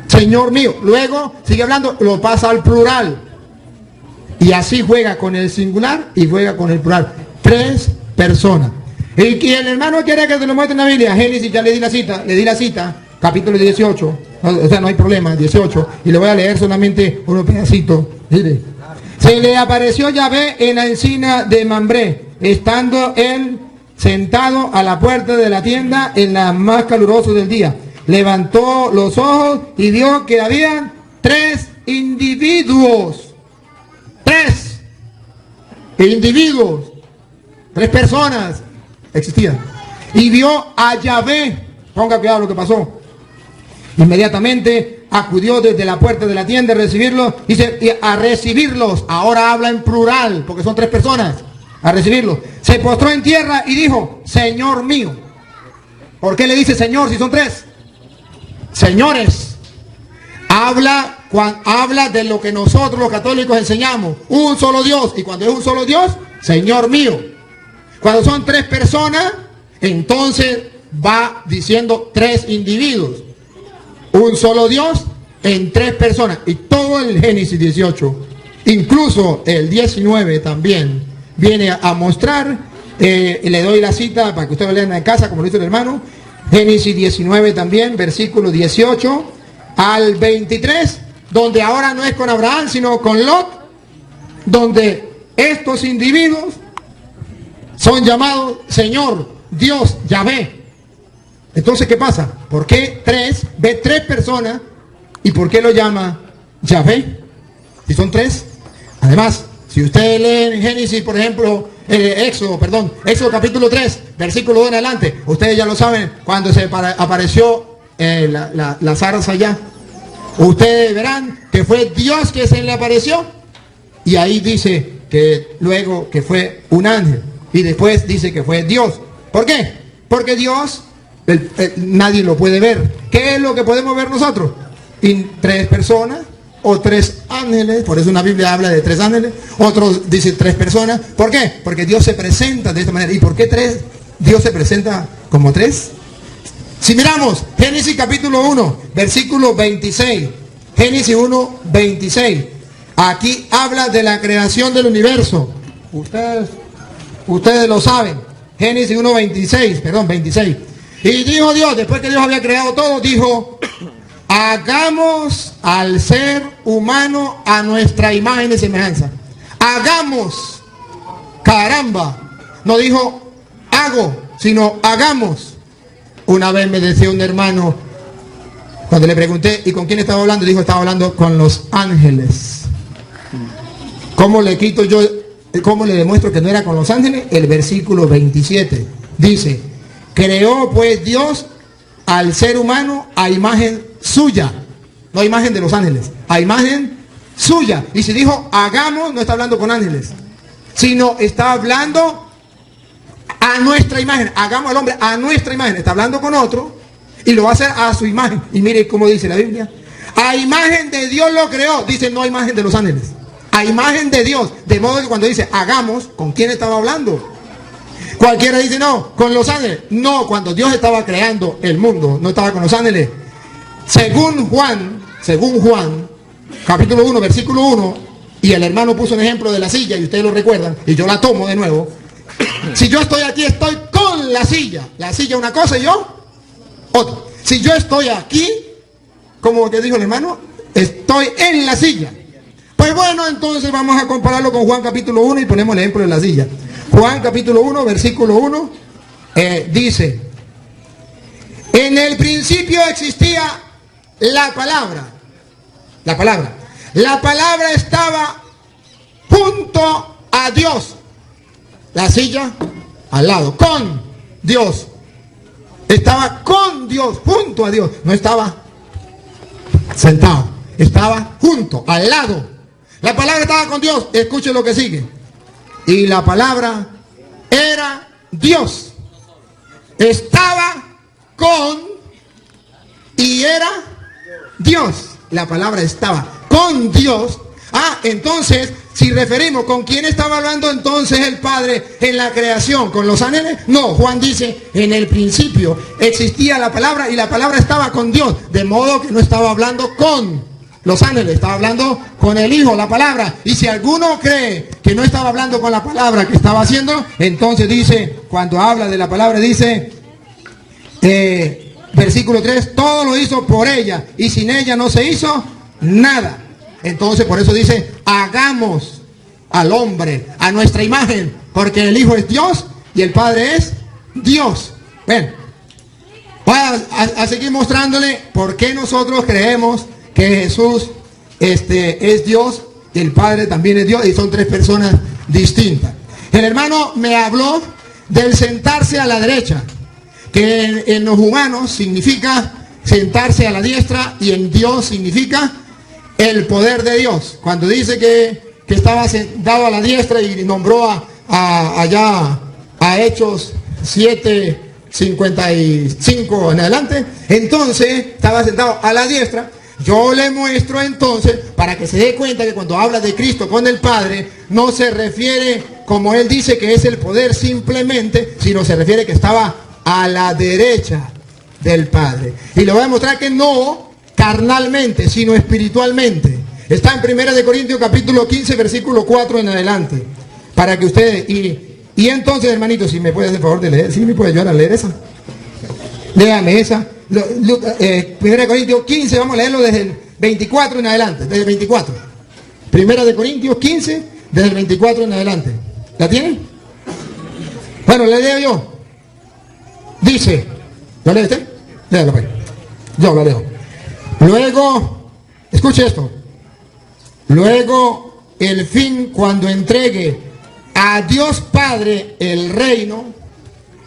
Speaker 1: Señor mío. Luego sigue hablando, lo pasa al plural. Y así juega con el singular y juega con el plural. 3 personas. Y el hermano quiere que te lo muestre en la Biblia. Génesis, ya le di la cita, capítulo 18. O sea, no hay problema, 18. Y le voy a leer solamente unos pedacitos. Mire. Se le apareció Yahvé en la encina de Mambré, estando él sentado a la puerta de la tienda en la más caluroso del día. Levantó los ojos y vio que habían 3 individuos. 3 individuos. 3 personas existían. Y vio a Yahvé. Ponga cuidado lo que pasó. Inmediatamente acudió desde la puerta de la tienda a recibirlos. Dice, a recibirlos. Ahora habla en plural, porque son 3 personas. A recibirlos. Se postró en tierra y dijo: Señor mío. ¿Por qué le dice Señor si son 3? Señores, habla de lo que nosotros los católicos enseñamos: un solo Dios. Y cuando es un solo Dios, Señor mío. Cuando son 3 personas, entonces va diciendo 3 individuos: un solo Dios en 3 personas. Y todo el Génesis 18, incluso el 19 también, viene a mostrar, le doy la cita para que ustedes lo lean en casa, como lo hizo el hermano. Génesis 19 también, versículo 18 al 23, donde ahora no es con Abraham, sino con Lot, donde estos individuos son llamados Señor, Dios, Yahvé. Entonces, ¿qué pasa? ¿Por qué 3? Ve 3 personas, ¿y por qué lo llama Yahvé? Si son 3. Además, si ustedes leen Génesis, por ejemplo, Éxodo capítulo 3, versículo 2 en adelante, ustedes ya lo saben, cuando se apareció la zarza allá, ustedes verán que fue Dios que se le apareció, y ahí dice que luego que fue un ángel, y después dice que fue Dios. ¿Por qué? Porque Dios, nadie lo puede ver. ¿Qué es lo que podemos ver nosotros? 3 personas o 3 ángeles, por eso una Biblia habla de 3 ángeles, otros dice 3 personas. ¿Por qué? Porque Dios se presenta de esta manera. ¿Y por qué 3? Dios se presenta como 3. Si miramos Génesis capítulo 1, versículo 26, Génesis 1, 26, aquí habla de la creación del universo. Ustedes lo saben. Génesis 1, 26. Y dijo Dios, después que Dios había creado todo, dijo: hagamos al ser humano a nuestra imagen y semejanza. Hagamos. Caramba. No dijo hago, sino hagamos. Una vez me decía un hermano, cuando le pregunté, ¿y con quién estaba hablando? Dijo, estaba hablando con los ángeles. ¿Cómo le quito yo, cómo le demuestro que no era con los ángeles? El versículo 27 dice: creó pues Dios al ser humano a imagen suya, no a imagen de los ángeles, a imagen suya. Y si dijo hagamos, no está hablando con ángeles, sino está hablando a nuestra imagen. Hagamos al hombre a nuestra imagen. Está hablando con otro y lo va a hacer a su imagen. Y mire cómo dice la Biblia: a imagen de Dios lo creó. Dice, no a imagen de los ángeles, a imagen de Dios. De modo que cuando dice hagamos, ¿con quién estaba hablando? Cualquiera dice, no, con los ángeles. No, cuando Dios estaba creando el mundo, no estaba con los ángeles. Según Juan, capítulo 1, versículo 1, y el hermano puso un ejemplo de la silla, y ustedes lo recuerdan, y yo la tomo de nuevo. Si yo estoy aquí, estoy con la silla. La silla una cosa y yo otra. Si yo estoy aquí, como te dijo el hermano, estoy en la silla. Pues bueno, entonces vamos a compararlo con Juan capítulo 1 y ponemos el ejemplo de la silla. Juan capítulo 1, versículo 1, dice: en el principio existía la palabra. La palabra estaba junto a Dios. La silla al lado, con Dios. Estaba con Dios, junto a Dios. No estaba sentado, estaba junto, al lado. La palabra estaba con Dios. Escuchen lo que sigue. Y la palabra era Dios. Estaba con y era Dios. La palabra estaba con Dios. Entonces, si referimos con quién estaba hablando entonces el Padre en la creación, ¿con los ángeles? No, Juan dice, en el principio existía la palabra y la palabra estaba con Dios, de modo que no estaba hablando con los ángeles, estaba hablando con el Hijo, la palabra. Y si alguno cree que no estaba hablando con la palabra que estaba haciendo, entonces dice, cuando habla de la palabra, dice, versículo 3, todo lo hizo por ella y sin ella no se hizo nada. Entonces por eso dice, hagamos al hombre a nuestra imagen, porque el Hijo es Dios y el Padre es Dios. Ven, voy a seguir mostrándole por qué nosotros creemos que Jesús es Dios y el Padre también es Dios, y son 3 personas distintas. El hermano me habló del sentarse a la derecha, que en los humanos significa sentarse a la diestra y en Dios significa el poder de Dios. Cuando dice que estaba sentado a la diestra y nombró allá a Hechos 7:55 en adelante, entonces estaba sentado a la diestra. Yo le muestro entonces, para que se dé cuenta que cuando habla de Cristo con el Padre, no se refiere, como él dice, que es el poder simplemente, sino se refiere que estaba a la derecha del Padre. Y le voy a mostrar que no, carnalmente, sino espiritualmente. Está en 1 de Corintios capítulo 15, versículo 4 en adelante. Para que ustedes, y entonces, hermanito, si me puede hacer el favor de leer, si me puede ayudar a leer esa. Léame esa. 1 Corintios 15, vamos a leerlo desde el 24 en adelante, desde el 24. 1 de Corintios 15, desde el 24 en adelante. ¿La tienen? Bueno, le leo yo. Dice, ¿lo lee usted? Léalo, pues. Yo lo leo. Luego, escuche esto. Luego, el fin, cuando entregue a Dios Padre el reino,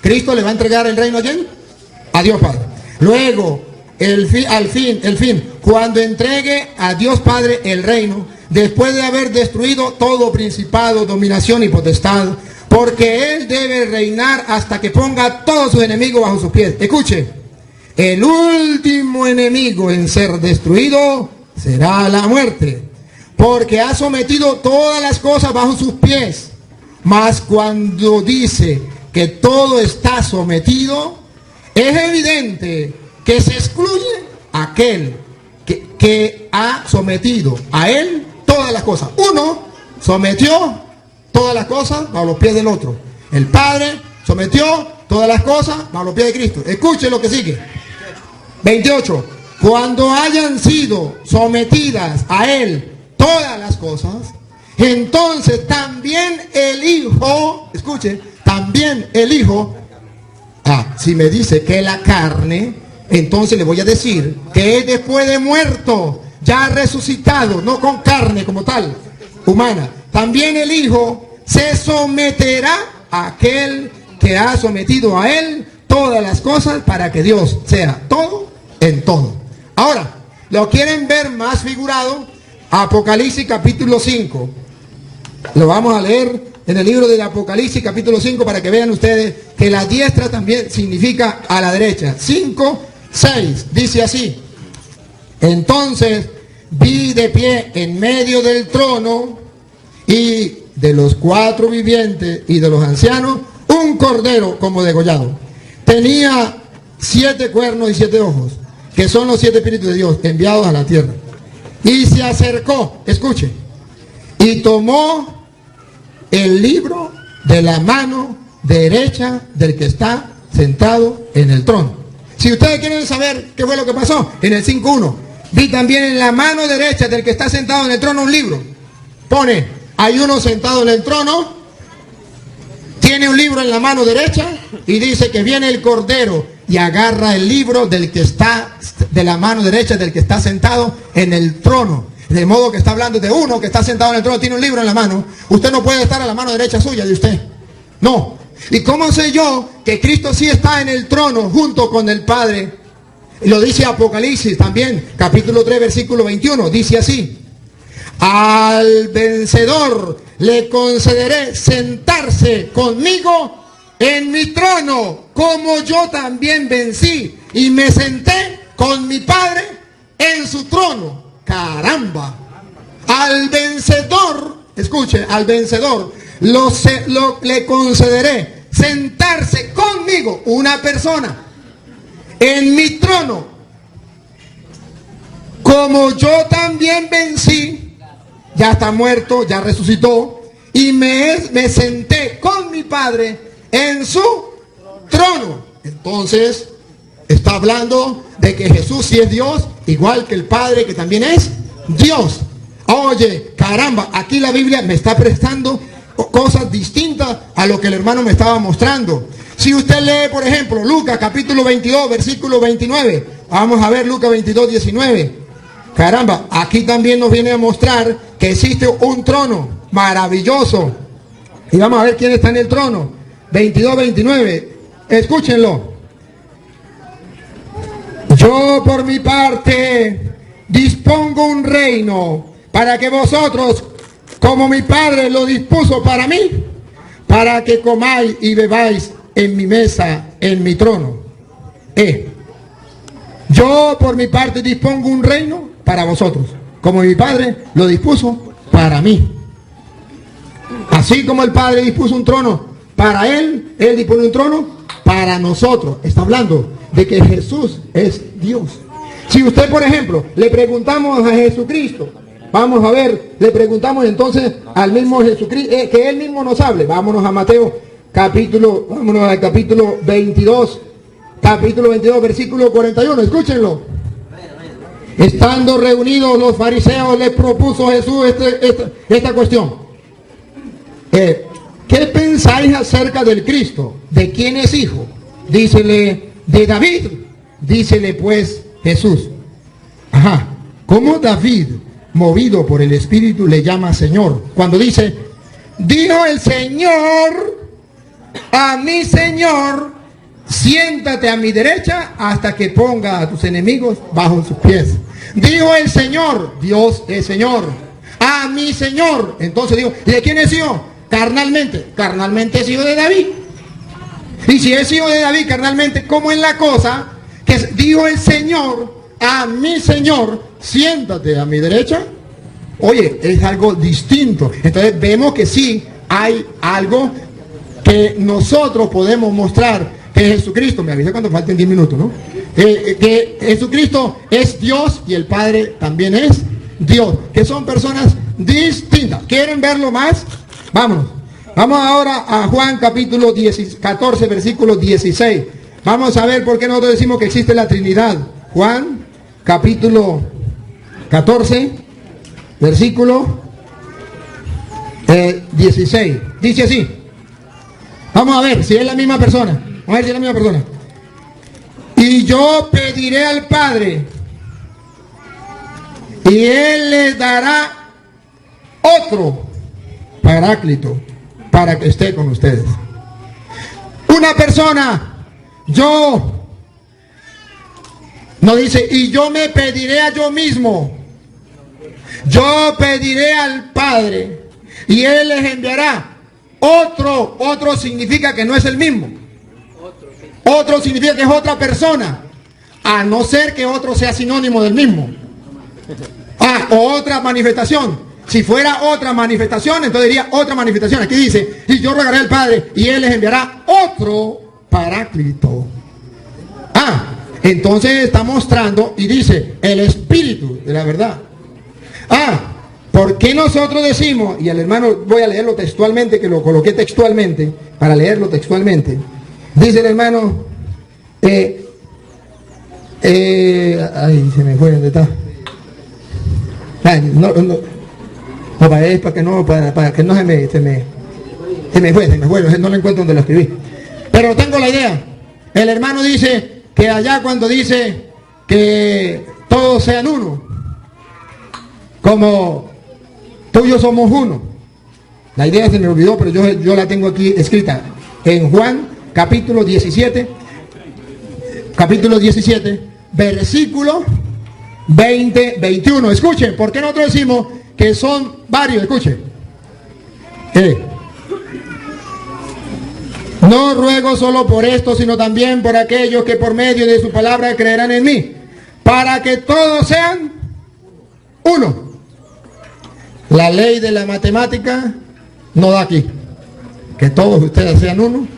Speaker 1: Cristo le va a entregar el reino a quién? A Dios Padre. Luego, el fin, cuando entregue a Dios Padre el reino, después de haber destruido todo principado, dominación y potestad, porque Él debe reinar hasta que ponga a todos sus enemigos bajo sus pies. Escuche, el último enemigo en ser destruido será la muerte, porque ha sometido todas las cosas bajo sus pies. Mas cuando dice que todo está sometido, es evidente que se excluye aquel que ha sometido a él todas las cosas. Uno sometió todas las cosas bajo los pies del otro. El Padre sometió todas las cosas bajo los pies de Cristo. Escuchen lo que sigue. 28. Cuando hayan sido sometidas a él todas las cosas, entonces también el Hijo, escuche, también el Hijo, si me dice que la carne, entonces le voy a decir que es después de muerto, ya resucitado, no con carne como tal, humana. También el Hijo se someterá a aquel que ha sometido a él todas las cosas, para que Dios sea todo en todo. Ahora, ¿lo quieren ver más figurado? Apocalipsis capítulo 5. Lo vamos a leer en el libro del Apocalipsis capítulo 5 para que vean ustedes que la diestra también significa a la derecha. 5, 6, dice así. Entonces vi de pie en medio del trono y de los 4 vivientes y de los ancianos un cordero como degollado. Tenía 7 cuernos y 7 ojos, que son los 7 espíritus de Dios enviados a la tierra. Y se acercó, escuche, y tomó el libro de la mano derecha del que está sentado en el trono. Si ustedes quieren saber qué fue lo que pasó, en el 5.1, vi también en la mano derecha del que está sentado en el trono un libro. Pone, hay uno sentado en el trono, tiene un libro en la mano derecha y dice que viene el cordero y agarra el libro del que está, de la mano derecha del que está sentado en el trono. De modo que está hablando de uno que está sentado en el trono, tiene un libro en la mano. Usted no puede estar a la mano derecha suya de usted. No. ¿Y cómo sé yo que Cristo sí está en el trono junto con el Padre? Lo dice Apocalipsis también, capítulo 3, versículo 21. Dice así: al vencedor le concederé sentarse conmigo en mi trono, como yo también vencí y me senté con mi Padre en su trono. Caramba, al vencedor, escuche, al vencedor le concederé sentarse conmigo, una persona, en mi trono, como yo también vencí, ya está muerto, ya resucitó, y me senté con mi Padre en su trono. Entonces está hablando de que Jesús sí es Dios, igual que el Padre, que también es Dios. Oye, caramba, aquí la Biblia me está prestando cosas distintas a lo que el hermano me estaba mostrando. Si usted lee, por ejemplo, Lucas capítulo 22, versículo 29. Vamos a ver Lucas 22, 19. Caramba, aquí también nos viene a mostrar que existe un trono maravilloso. Y vamos a ver quién está en el trono. 22, 29. Escúchenlo. Yo por mi parte dispongo un reino para que vosotros, como mi Padre lo dispuso para mí, para que comáis y bebáis en mi mesa, en mi trono. Yo por mi parte dispongo un reino para vosotros, como mi Padre lo dispuso para mí. Así como el Padre dispuso un trono para Él, Él dispone un trono para nosotros. Está hablando de que Jesús es Dios. Si usted, por ejemplo, le preguntamos a Jesucristo, vamos a ver, le preguntamos entonces al mismo Jesucristo, que él mismo nos hable. Vámonos a Mateo vámonos al capítulo 22, versículo 41, escúchenlo. Estando reunidos los fariseos, les propuso Jesús esta cuestión. ¿Qué pensáis acerca del Cristo? ¿De quién es hijo? Dícele, de David. Dícele pues Jesús. Ajá. ¿Cómo David, movido por el Espíritu, le llama Señor? Cuando dice, dijo el Señor a mi Señor, siéntate a mi derecha hasta que ponga a tus enemigos bajo sus pies. Dijo el Señor, Dios es Señor, a mi Señor. Entonces digo, ¿y de quién es hijo? Carnalmente. Carnalmente es hijo de David. Y si es hijo de David carnalmente, ¿cómo es la cosa? Que dijo el Señor a mi Señor, siéntate a mi derecha. Oye, es algo distinto. Entonces vemos que sí hay algo que nosotros podemos mostrar, que Jesucristo, me avisa cuando falten 10 minutos, ¿no? Que Jesucristo es Dios y el Padre también es Dios, que son personas distintas. ¿Quieren verlo más? Vámonos. Vamos ahora a Juan capítulo 14, versículo 16. Vamos a ver por qué nosotros decimos que existe la Trinidad. Juan capítulo 14, versículo 16. Dice así. Vamos a ver si es la misma persona. Vamos a ver si es la misma persona. Y yo pediré al Padre, y Él les dará otro Paráclito para que esté con ustedes. Una persona, yo, no dice, y yo me pediré a yo mismo. Yo pediré al Padre, y Él les enviará otro. Otro significa que no es el mismo. Otro significa que es otra persona, a no ser que otro sea sinónimo del mismo. O otra manifestación. Si fuera otra manifestación, entonces diría otra manifestación. Aquí dice, y yo rogaré al Padre y Él les enviará otro Paráclito. Entonces está mostrando y dice, el Espíritu de la verdad. ¿Por qué nosotros decimos, y el hermano, voy a leerlo textualmente, que lo coloqué textualmente, para leerlo textualmente. Dice el hermano, ay, se me fue, ¿dónde está? Para que no se me fue, no lo encuentro donde lo escribí. Pero tengo la idea. El hermano dice que allá cuando dice que todos sean uno, como tú y yo somos uno. La idea se me olvidó, pero yo la tengo aquí escrita en Juan capítulo 17, versículo 20, 21. Escuchen, ¿por qué nosotros decimos que son varios? Escuchen. No ruego solo por esto, sino también por aquellos que por medio de su palabra creerán en mí, para que todos sean uno. La ley de la matemática no da aquí. Que todos ustedes sean uno.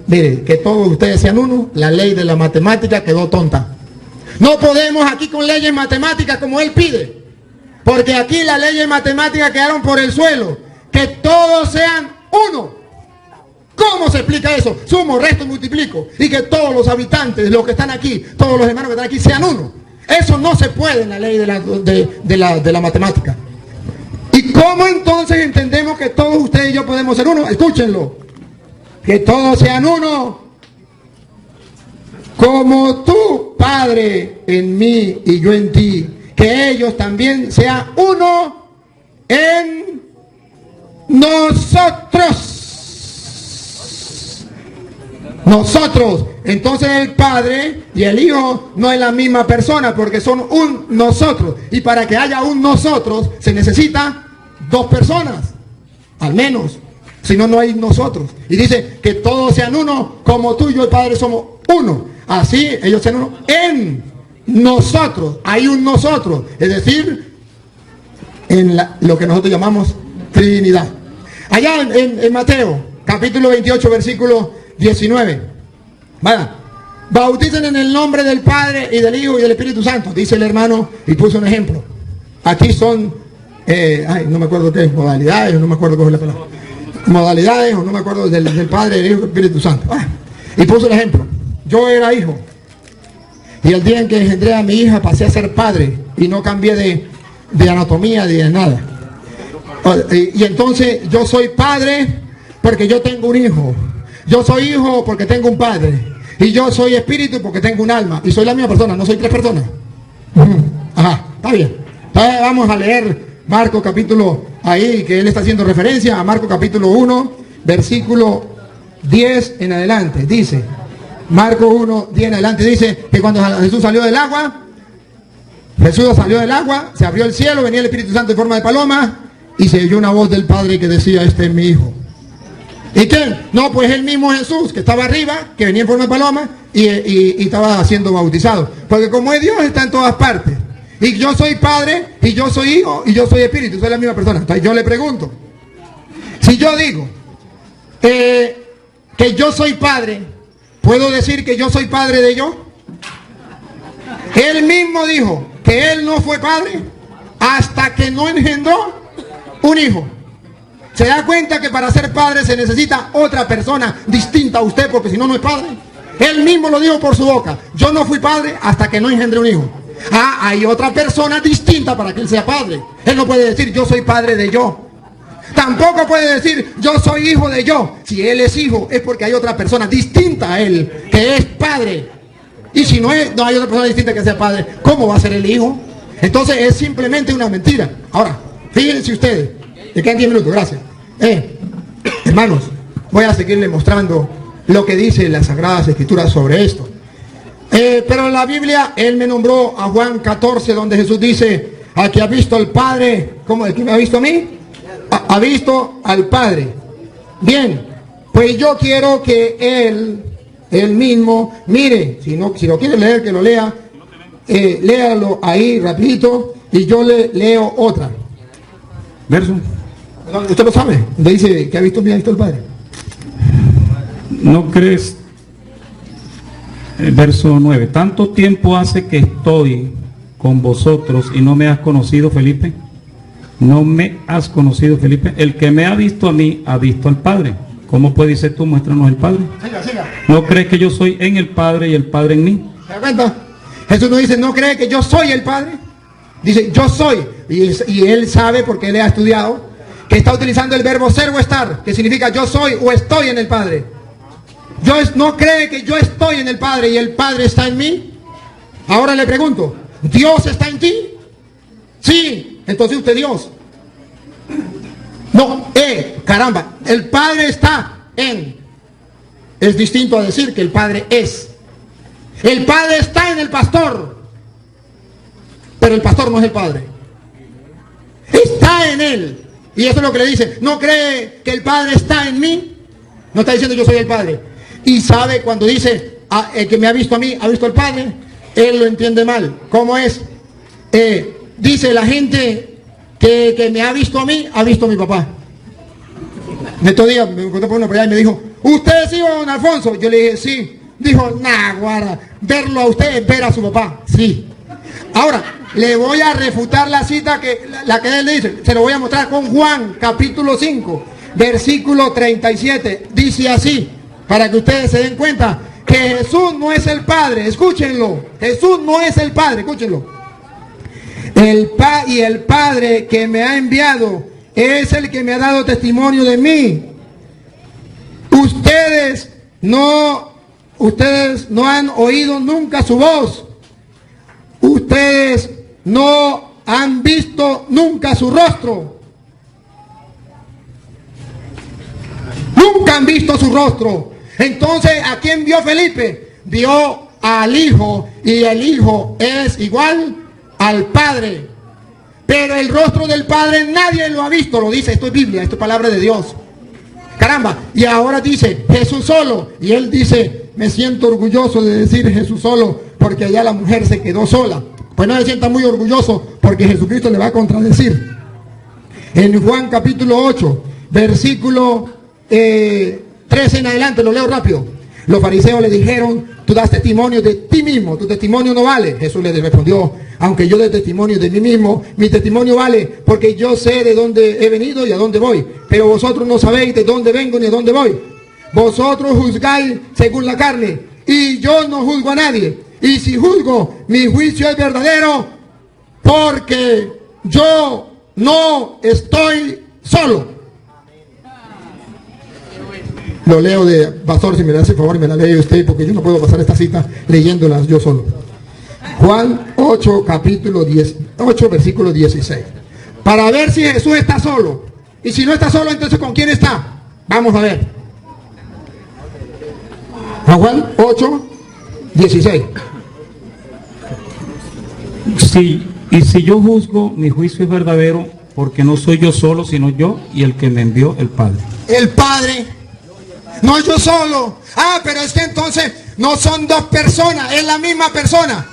Speaker 1: Mire, que todos ustedes sean uno. La ley de la matemática quedó tonta. No podemos aquí con leyes matemáticas como él pide. Porque aquí las leyes matemáticas quedaron por el suelo. Que todos sean uno. ¿Cómo se explica eso? Sumo, resto, multiplico. Y que todos los habitantes, los que están aquí, todos los hermanos que están aquí, sean uno. Eso no se puede en la ley de la matemática. ¿Y cómo entonces entendemos que todos ustedes y yo podemos ser uno? Escúchenlo. Que todos sean uno. Como tú, Padre, en mí y yo en ti. Que ellos también sean uno en nosotros. Nosotros. Entonces el Padre y el Hijo no es la misma persona, porque son un nosotros. Y para que haya un nosotros se necesita dos personas, al menos. Si no, no hay nosotros. Y dice que todos sean uno, como tú y yo el Padre somos uno. Así ellos sean uno en nosotros. Hay un nosotros, es decir, en lo que nosotros llamamos Trinidad. Allá en Mateo capítulo 28 versículo 19. Vaya, bauticen en el nombre del Padre y del Hijo y del Espíritu Santo, dice el hermano, y puso un ejemplo. Aquí son, no me acuerdo qué es, modalidades, no me acuerdo cómo es la palabra. Modalidades, o no me acuerdo del Padre, del Hijo y del Espíritu Santo. Y puso el ejemplo. Yo era hijo. Y el día en que engendré a mi hija pasé a ser padre. Y no cambié de anatomía, de nada. Y entonces yo soy padre porque yo tengo un hijo. Yo soy hijo porque tengo un padre. Y yo soy espíritu porque tengo un alma. Y soy la misma persona, no soy tres personas. Ajá, está bien. Entonces vamos a leer Marcos capítulo, ahí que él está haciendo referencia a Marcos capítulo 1, versículo 10 en adelante. Dice, Marcos 1, 10 en adelante, dice que cuando Jesús salió del agua, se abrió el cielo, venía el Espíritu Santo en forma de paloma, y se oyó una voz del Padre que decía, este es mi Hijo. ¿Y quién? No, pues el mismo Jesús que estaba arriba, que venía en forma de paloma, y estaba siendo bautizado. Porque como es Dios, está en todas partes. Y yo soy padre, y yo soy hijo, y yo soy espíritu, soy la misma persona. Entonces yo le pregunto, si yo digo que yo soy padre, ¿puedo decir que yo soy padre de yo? Él mismo dijo que él no fue padre hasta que no engendró un hijo. ¿Se da cuenta que para ser padre se necesita otra persona distinta a usted? Porque si no, no es padre. Él mismo lo dijo por su boca. Yo no fui padre hasta que no engendré un hijo. Hay otra persona distinta para que él sea padre. Él no puede decir yo soy padre de yo. Tampoco puede decir yo soy hijo de yo. Si él es hijo es porque hay otra persona distinta a él que es padre. Y si no hay otra persona distinta que sea padre, ¿cómo va a ser el hijo? Entonces es simplemente una mentira. Ahora, fíjense ustedes. Me quedan 10 minutos, gracias. Hermanos, voy a seguirle mostrando lo que dice las Sagradas Escrituras sobre esto. Pero en la Biblia, él me nombró a Juan 14, donde Jesús dice, al que ha visto al Padre, ¿cómo? ¿El que me ha visto a mí? Ha visto al Padre. Bien, pues yo quiero que él mismo, mire, si lo quiere leer, que lo lea, léalo ahí rapidito, y yo le leo otra.
Speaker 2: Verso.
Speaker 1: Usted lo sabe, donde dice que ha visto el Padre.
Speaker 2: ¿No crees? Verso 9. ¿Tanto tiempo hace que estoy con vosotros y no me has conocido, Felipe? ¿No me has conocido, Felipe? El que me ha visto a mí, ha visto al Padre. ¿Cómo puede decir tú, muéstranos el Padre?
Speaker 1: Siga.
Speaker 2: ¿No crees que yo soy en el Padre y el Padre en mí?
Speaker 1: ¿Se da cuenta? Jesús no dice, ¿no cree que yo soy el Padre? Dice, yo soy. Y él sabe, porque él ha estudiado, que está utilizando el verbo ser o estar, que significa yo soy o estoy en el Padre. ¿No cree que yo estoy en el Padre y el Padre está en mí? Ahora le pregunto, ¿Dios está en ti? Sí, entonces usted Dios. No, caramba, el Padre está en. Es distinto a decir que el Padre es. El Padre está en el pastor, pero el pastor no es el Padre. Está en él. Y eso es lo que le dice. ¿No cree que el Padre está en mí? No está diciendo yo soy el Padre. Y sabe cuando dice el que me ha visto a mí, ha visto al Padre, él lo entiende mal. ¿Cómo es? Dice la gente que me ha visto a mí, ha visto a mi papá. Estos días me encontré por una por allá y me dijo, ¿usted es hijo de don Alfonso? Yo le dije, sí. Dijo, nah, guara, verlo a usted es ver a su papá. Sí. Ahora, le voy a refutar la cita la que él le dice. Se lo voy a mostrar con Juan, capítulo 5, versículo 37. Dice así, para que ustedes se den cuenta que Jesús no es el Padre. Escúchenlo. Jesús no es el Padre. Escúchenlo. Y el Padre que me ha enviado es el que me ha dado testimonio de mí. Ustedes no han oído nunca su voz. Ustedes no han visto nunca su rostro. Nunca han visto su rostro. Entonces, ¿a quién vio Felipe? Vio al Hijo, y el Hijo es igual al Padre. Pero el rostro del Padre nadie lo ha visto. Lo dice, esto es Biblia, esto es palabra de Dios. Caramba, y ahora dice Jesús solo. Y él dice, me siento orgulloso de decir Jesús solo, porque allá la mujer se quedó sola. Pues no se sienta muy orgulloso, porque Jesucristo le va a contradecir. En Juan capítulo 8, versículo 13 en adelante, lo leo rápido. Los fariseos le dijeron, tú das testimonio de ti mismo, tu testimonio no vale. Jesús les respondió, aunque yo dé testimonio de mí mismo, mi testimonio vale porque yo sé de dónde he venido y a dónde voy. Pero vosotros no sabéis de dónde vengo ni a dónde voy. Vosotros juzgáis según la carne y yo no juzgo a nadie. Y si juzgo, mi juicio es verdadero porque yo no estoy solo. Lo leo de pastor, si me da ese favor y me la lee usted, porque yo no puedo pasar esta cita leyéndolas yo solo. Juan 8, capítulo 8, versículo 16. Para ver si Jesús está solo. Y si no está solo, entonces ¿con quién está? Vamos a ver. Juan 8, 16.
Speaker 2: Sí, y si yo juzgo, mi juicio es verdadero, porque no soy yo solo, sino yo y el que me envió, el Padre.
Speaker 1: El Padre, no yo solo. Ah, pero es que entonces no son dos personas, es la misma persona.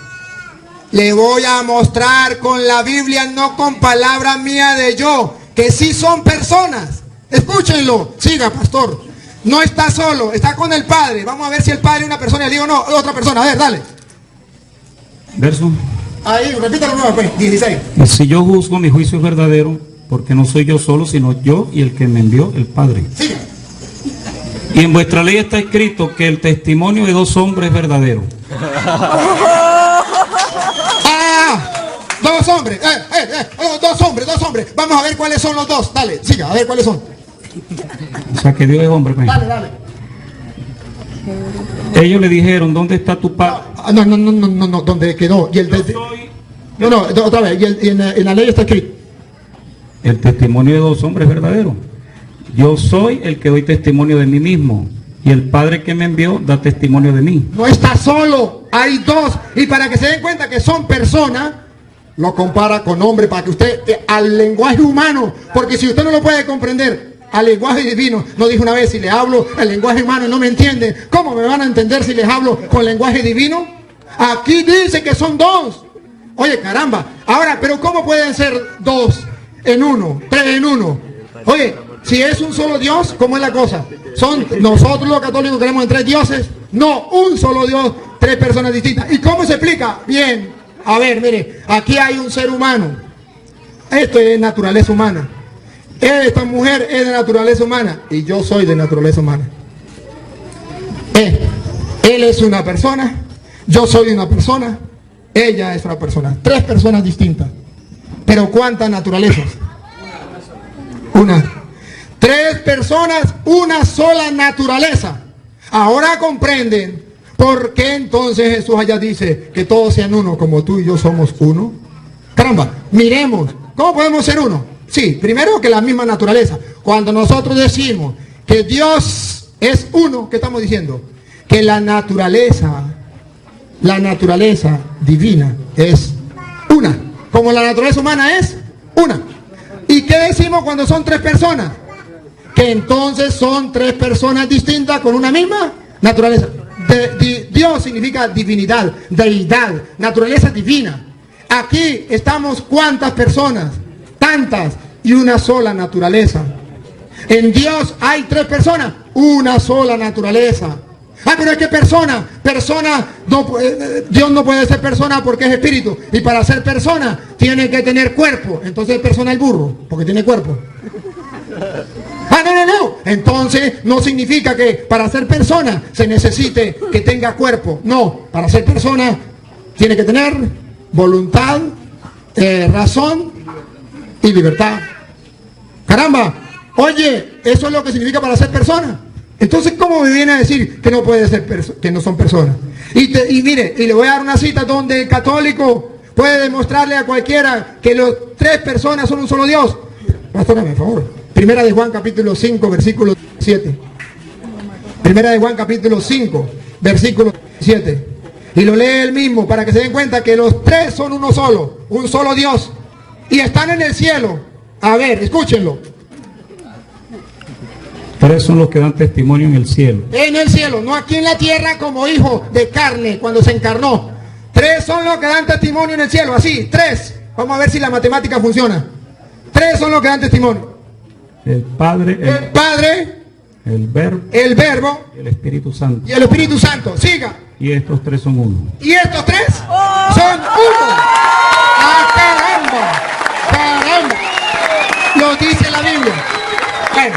Speaker 1: Le voy a mostrar con la Biblia, no con palabra mía de yo, que sí son personas. Escúchenlo, siga, pastor. No está solo, está con el Padre. Vamos a ver si el Padre es una persona. Le digo, no, otra persona. A ver, dale.
Speaker 2: Verso.
Speaker 1: Ahí, repítalo nuevo, pues, 16.
Speaker 2: Y si yo juzgo, mi juicio es verdadero, porque no soy yo solo, sino yo y el que me envió, el Padre.
Speaker 1: Siga.
Speaker 2: Y en vuestra ley está escrito que el testimonio de dos hombres es verdadero.
Speaker 1: Dos hombres, dos hombres. Vamos a ver cuáles son los dos. Dale, siga, a ver cuáles son.
Speaker 2: O sea que Dios es hombre. Pues.
Speaker 1: Dale.
Speaker 2: Ellos le dijeron, ¿dónde está tu padre?
Speaker 1: No, ¿dónde quedó? Y el no, otra vez, y en la ley está escrito.
Speaker 2: El testimonio de dos hombres es verdadero. Yo soy el que doy testimonio de mí mismo, y el Padre que me envió da testimonio de mí.
Speaker 1: No está solo, hay dos. Y para que se den cuenta que son personas, lo compara con hombre, para que usted, al lenguaje humano, porque si usted no lo puede comprender, al lenguaje divino, no dijo una vez, si le hablo el lenguaje humano y no me entienden, ¿cómo me van a entender si les hablo con lenguaje divino? Aquí dice que son dos. Oye, caramba, ahora, pero ¿cómo pueden ser dos en uno, tres en uno? Oye, si es un solo Dios, ¿cómo es la cosa? ¿Son nosotros los católicos creemos en tres dioses? No, un solo Dios, tres personas distintas. ¿Y cómo se explica? Bien, a ver, mire, aquí hay un ser humano. Esto es naturaleza humana. Esta mujer es de naturaleza humana y yo soy de naturaleza humana. Él es una persona, yo soy una persona, ella es una persona. Tres personas distintas. Pero ¿cuántas naturalezas? Una. Tres personas, una sola naturaleza. Ahora comprenden por qué entonces Jesús allá dice que todos sean uno, como tú y yo somos uno. Caramba, miremos, ¿cómo podemos ser uno? Sí, primero que la misma naturaleza. Cuando nosotros decimos que Dios es uno, ¿qué estamos diciendo? Que la naturaleza divina es una, como la naturaleza humana es una. ¿Y qué decimos cuando son tres personas? Que entonces son tres personas distintas con una misma naturaleza. Dios significa divinidad, deidad, naturaleza divina. Aquí estamos ¿cuántas personas? Tantas y una sola naturaleza. En Dios hay tres personas, una sola naturaleza. Pero es que persona, Dios no puede ser persona porque es espíritu. Y para ser persona tiene que tener cuerpo. Entonces persona el burro, porque tiene cuerpo. No. Entonces no significa que para ser persona se necesite que tenga cuerpo. No, para ser persona tiene que tener voluntad, razón y libertad. Caramba, oye, eso es lo que significa para ser persona. Entonces, ¿cómo me viene a decir que no puede ser que no son personas? Y mire, y le voy a dar una cita donde el católico puede demostrarle a cualquiera que las tres personas son un solo Dios. Pastórame, por favor. Primera de Juan capítulo 5, versículo 7. Primera de Juan capítulo 5, versículo 7. Y lo lee él mismo para que se den cuenta que los tres son uno solo, un solo Dios. Y están en el cielo. A ver, escúchenlo.
Speaker 2: Tres son los que dan testimonio en el cielo.
Speaker 1: En el cielo, no aquí en la tierra como hijo de carne cuando se encarnó. Tres son los que dan testimonio en el cielo, así, tres. Vamos a ver si la matemática funciona. Tres son los que dan testimonio.
Speaker 2: El Padre, el Verbo,
Speaker 1: el
Speaker 2: Espíritu Santo.
Speaker 1: y el Espíritu Santo. Siga.
Speaker 2: Y estos tres son uno.
Speaker 1: Y estos tres son uno. ¡Ah, caramba! ¡Caramba! Lo dice la Biblia. Bueno,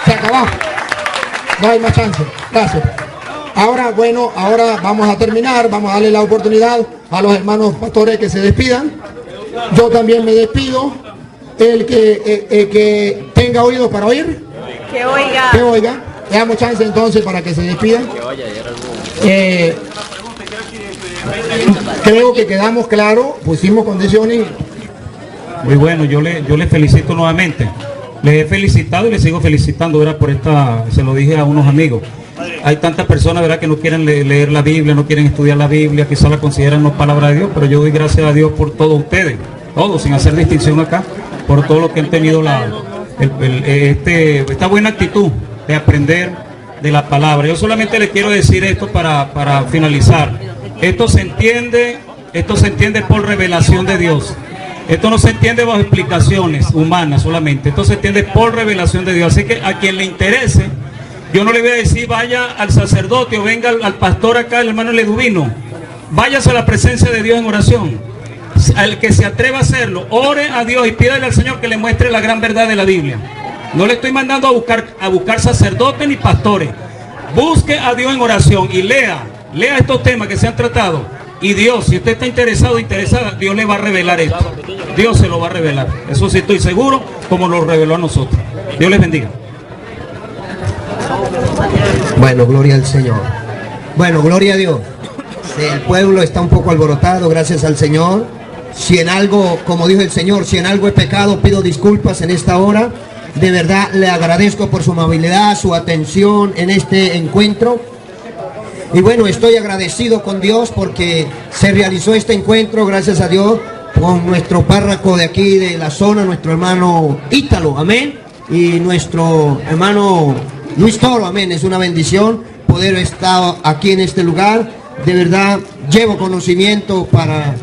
Speaker 1: se acabó. No hay más chance. Gracias. Ahora, bueno, ahora vamos a terminar. Vamos a darle la oportunidad a los hermanos pastores que se despidan. Yo también me despido. El que tenga oídos para oír,
Speaker 4: Que oiga.
Speaker 1: que oiga. Le damos chance entonces para que se despidan. Creo que quedamos claros, pusimos condiciones.
Speaker 2: Muy bueno, yo le felicito nuevamente. Les he felicitado y les sigo felicitando, ¿verdad? Por esta, se lo dije a unos amigos. Hay tantas personas, ¿verdad?, que no quieren leer la Biblia, no quieren estudiar la Biblia, quizás la consideran no palabra de Dios, pero yo doy gracias a Dios por todos ustedes, todos, sin hacer distinción acá, por todo lo que han tenido esta buena actitud de aprender de la palabra. Yo solamente les quiero decir esto para finalizar. Esto se entiende por revelación de Dios. Esto no se entiende bajo explicaciones humanas solamente. Esto se entiende por revelación de Dios. Así que a quien le interese, yo no le voy a decir vaya al sacerdote o venga al pastor acá, el hermano Leduvino. Váyase a la presencia de Dios en oración. Al que se atreva a hacerlo, ore a Dios y pídale al Señor que le muestre la gran verdad de la Biblia. No le estoy mandando a buscar sacerdotes ni pastores. Busque a Dios en oración y lea estos temas que se han tratado. Y Dios, si usted está interesado o interesada, Dios le va a revelar esto. Dios se lo va a revelar. Eso sí estoy seguro, como lo reveló a nosotros. Dios les bendiga.
Speaker 3: Bueno, gloria al Señor. Bueno, gloria a Dios. El pueblo está un poco alborotado, gracias al Señor. Si en algo, como dijo el Señor, si en algo he pecado, pido disculpas en esta hora. De verdad le agradezco por su amabilidad, su atención en este encuentro. Y bueno, estoy agradecido con Dios porque se realizó este encuentro, gracias a Dios, con nuestro párroco de aquí de la zona, nuestro hermano Ítalo, amén. Y nuestro hermano Luis Toro, amén. Es una bendición poder estar aquí en este lugar. De verdad, llevo conocimiento para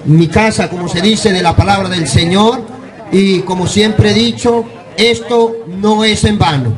Speaker 3: mi casa, como se dice, de la palabra del Señor. Y como siempre he dicho, esto no es en vano.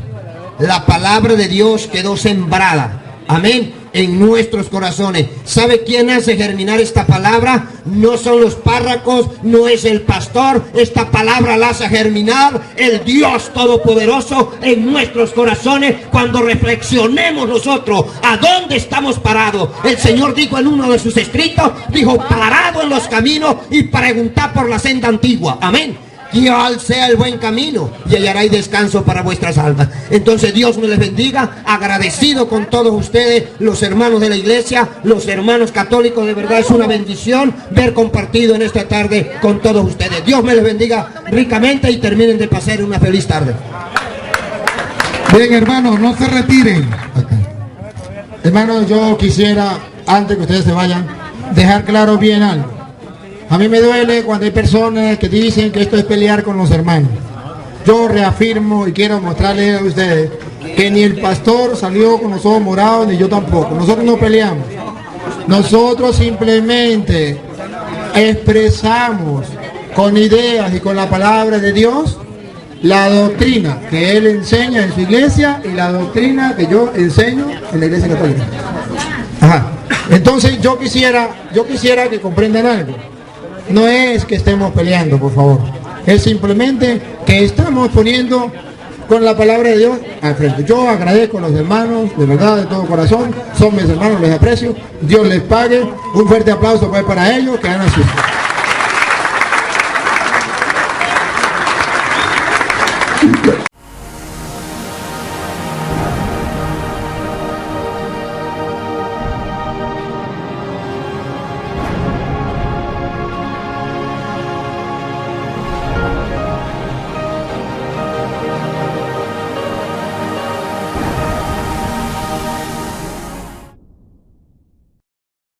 Speaker 3: La palabra de Dios quedó sembrada, amén, en nuestros corazones. ¿Sabe quién hace germinar esta palabra? No son los párrocos, no es el pastor. Esta palabra la hace germinar el Dios Todopoderoso en nuestros corazones cuando reflexionemos nosotros a dónde estamos parados. El Señor dijo en uno de sus escritos, dijo, parado en los caminos y preguntad por la senda antigua, amén. ¿Cuál sea el buen camino? Y hallaréis descanso para vuestras almas. Entonces Dios me les bendiga. Agradecido con todos ustedes, los hermanos de la iglesia, los hermanos católicos. De verdad es una bendición ver compartido en esta tarde con todos ustedes. Dios me les bendiga ricamente y terminen de pasar una feliz tarde.
Speaker 1: Bien, hermanos, no se retiren. Hermanos, yo quisiera, antes que ustedes se vayan, dejar claro bien algo. A mí me duele cuando hay personas que dicen que esto es pelear con los hermanos. Yo reafirmo y quiero mostrarles a ustedes que ni el pastor salió con los ojos morados, ni yo tampoco. Nosotros no peleamos. Nosotros simplemente expresamos con ideas y con la palabra de Dios la doctrina que Él enseña en su iglesia y la doctrina que yo enseño en la iglesia católica. Ajá. Entonces yo quisiera que comprendan algo. No es que estemos peleando, por favor. Es simplemente que estamos poniendo con la palabra de Dios al frente. Yo agradezco a los hermanos, de verdad, de todo corazón. Son mis hermanos, les aprecio. Dios les pague. Un fuerte aplauso pues para ellos, que han asistido.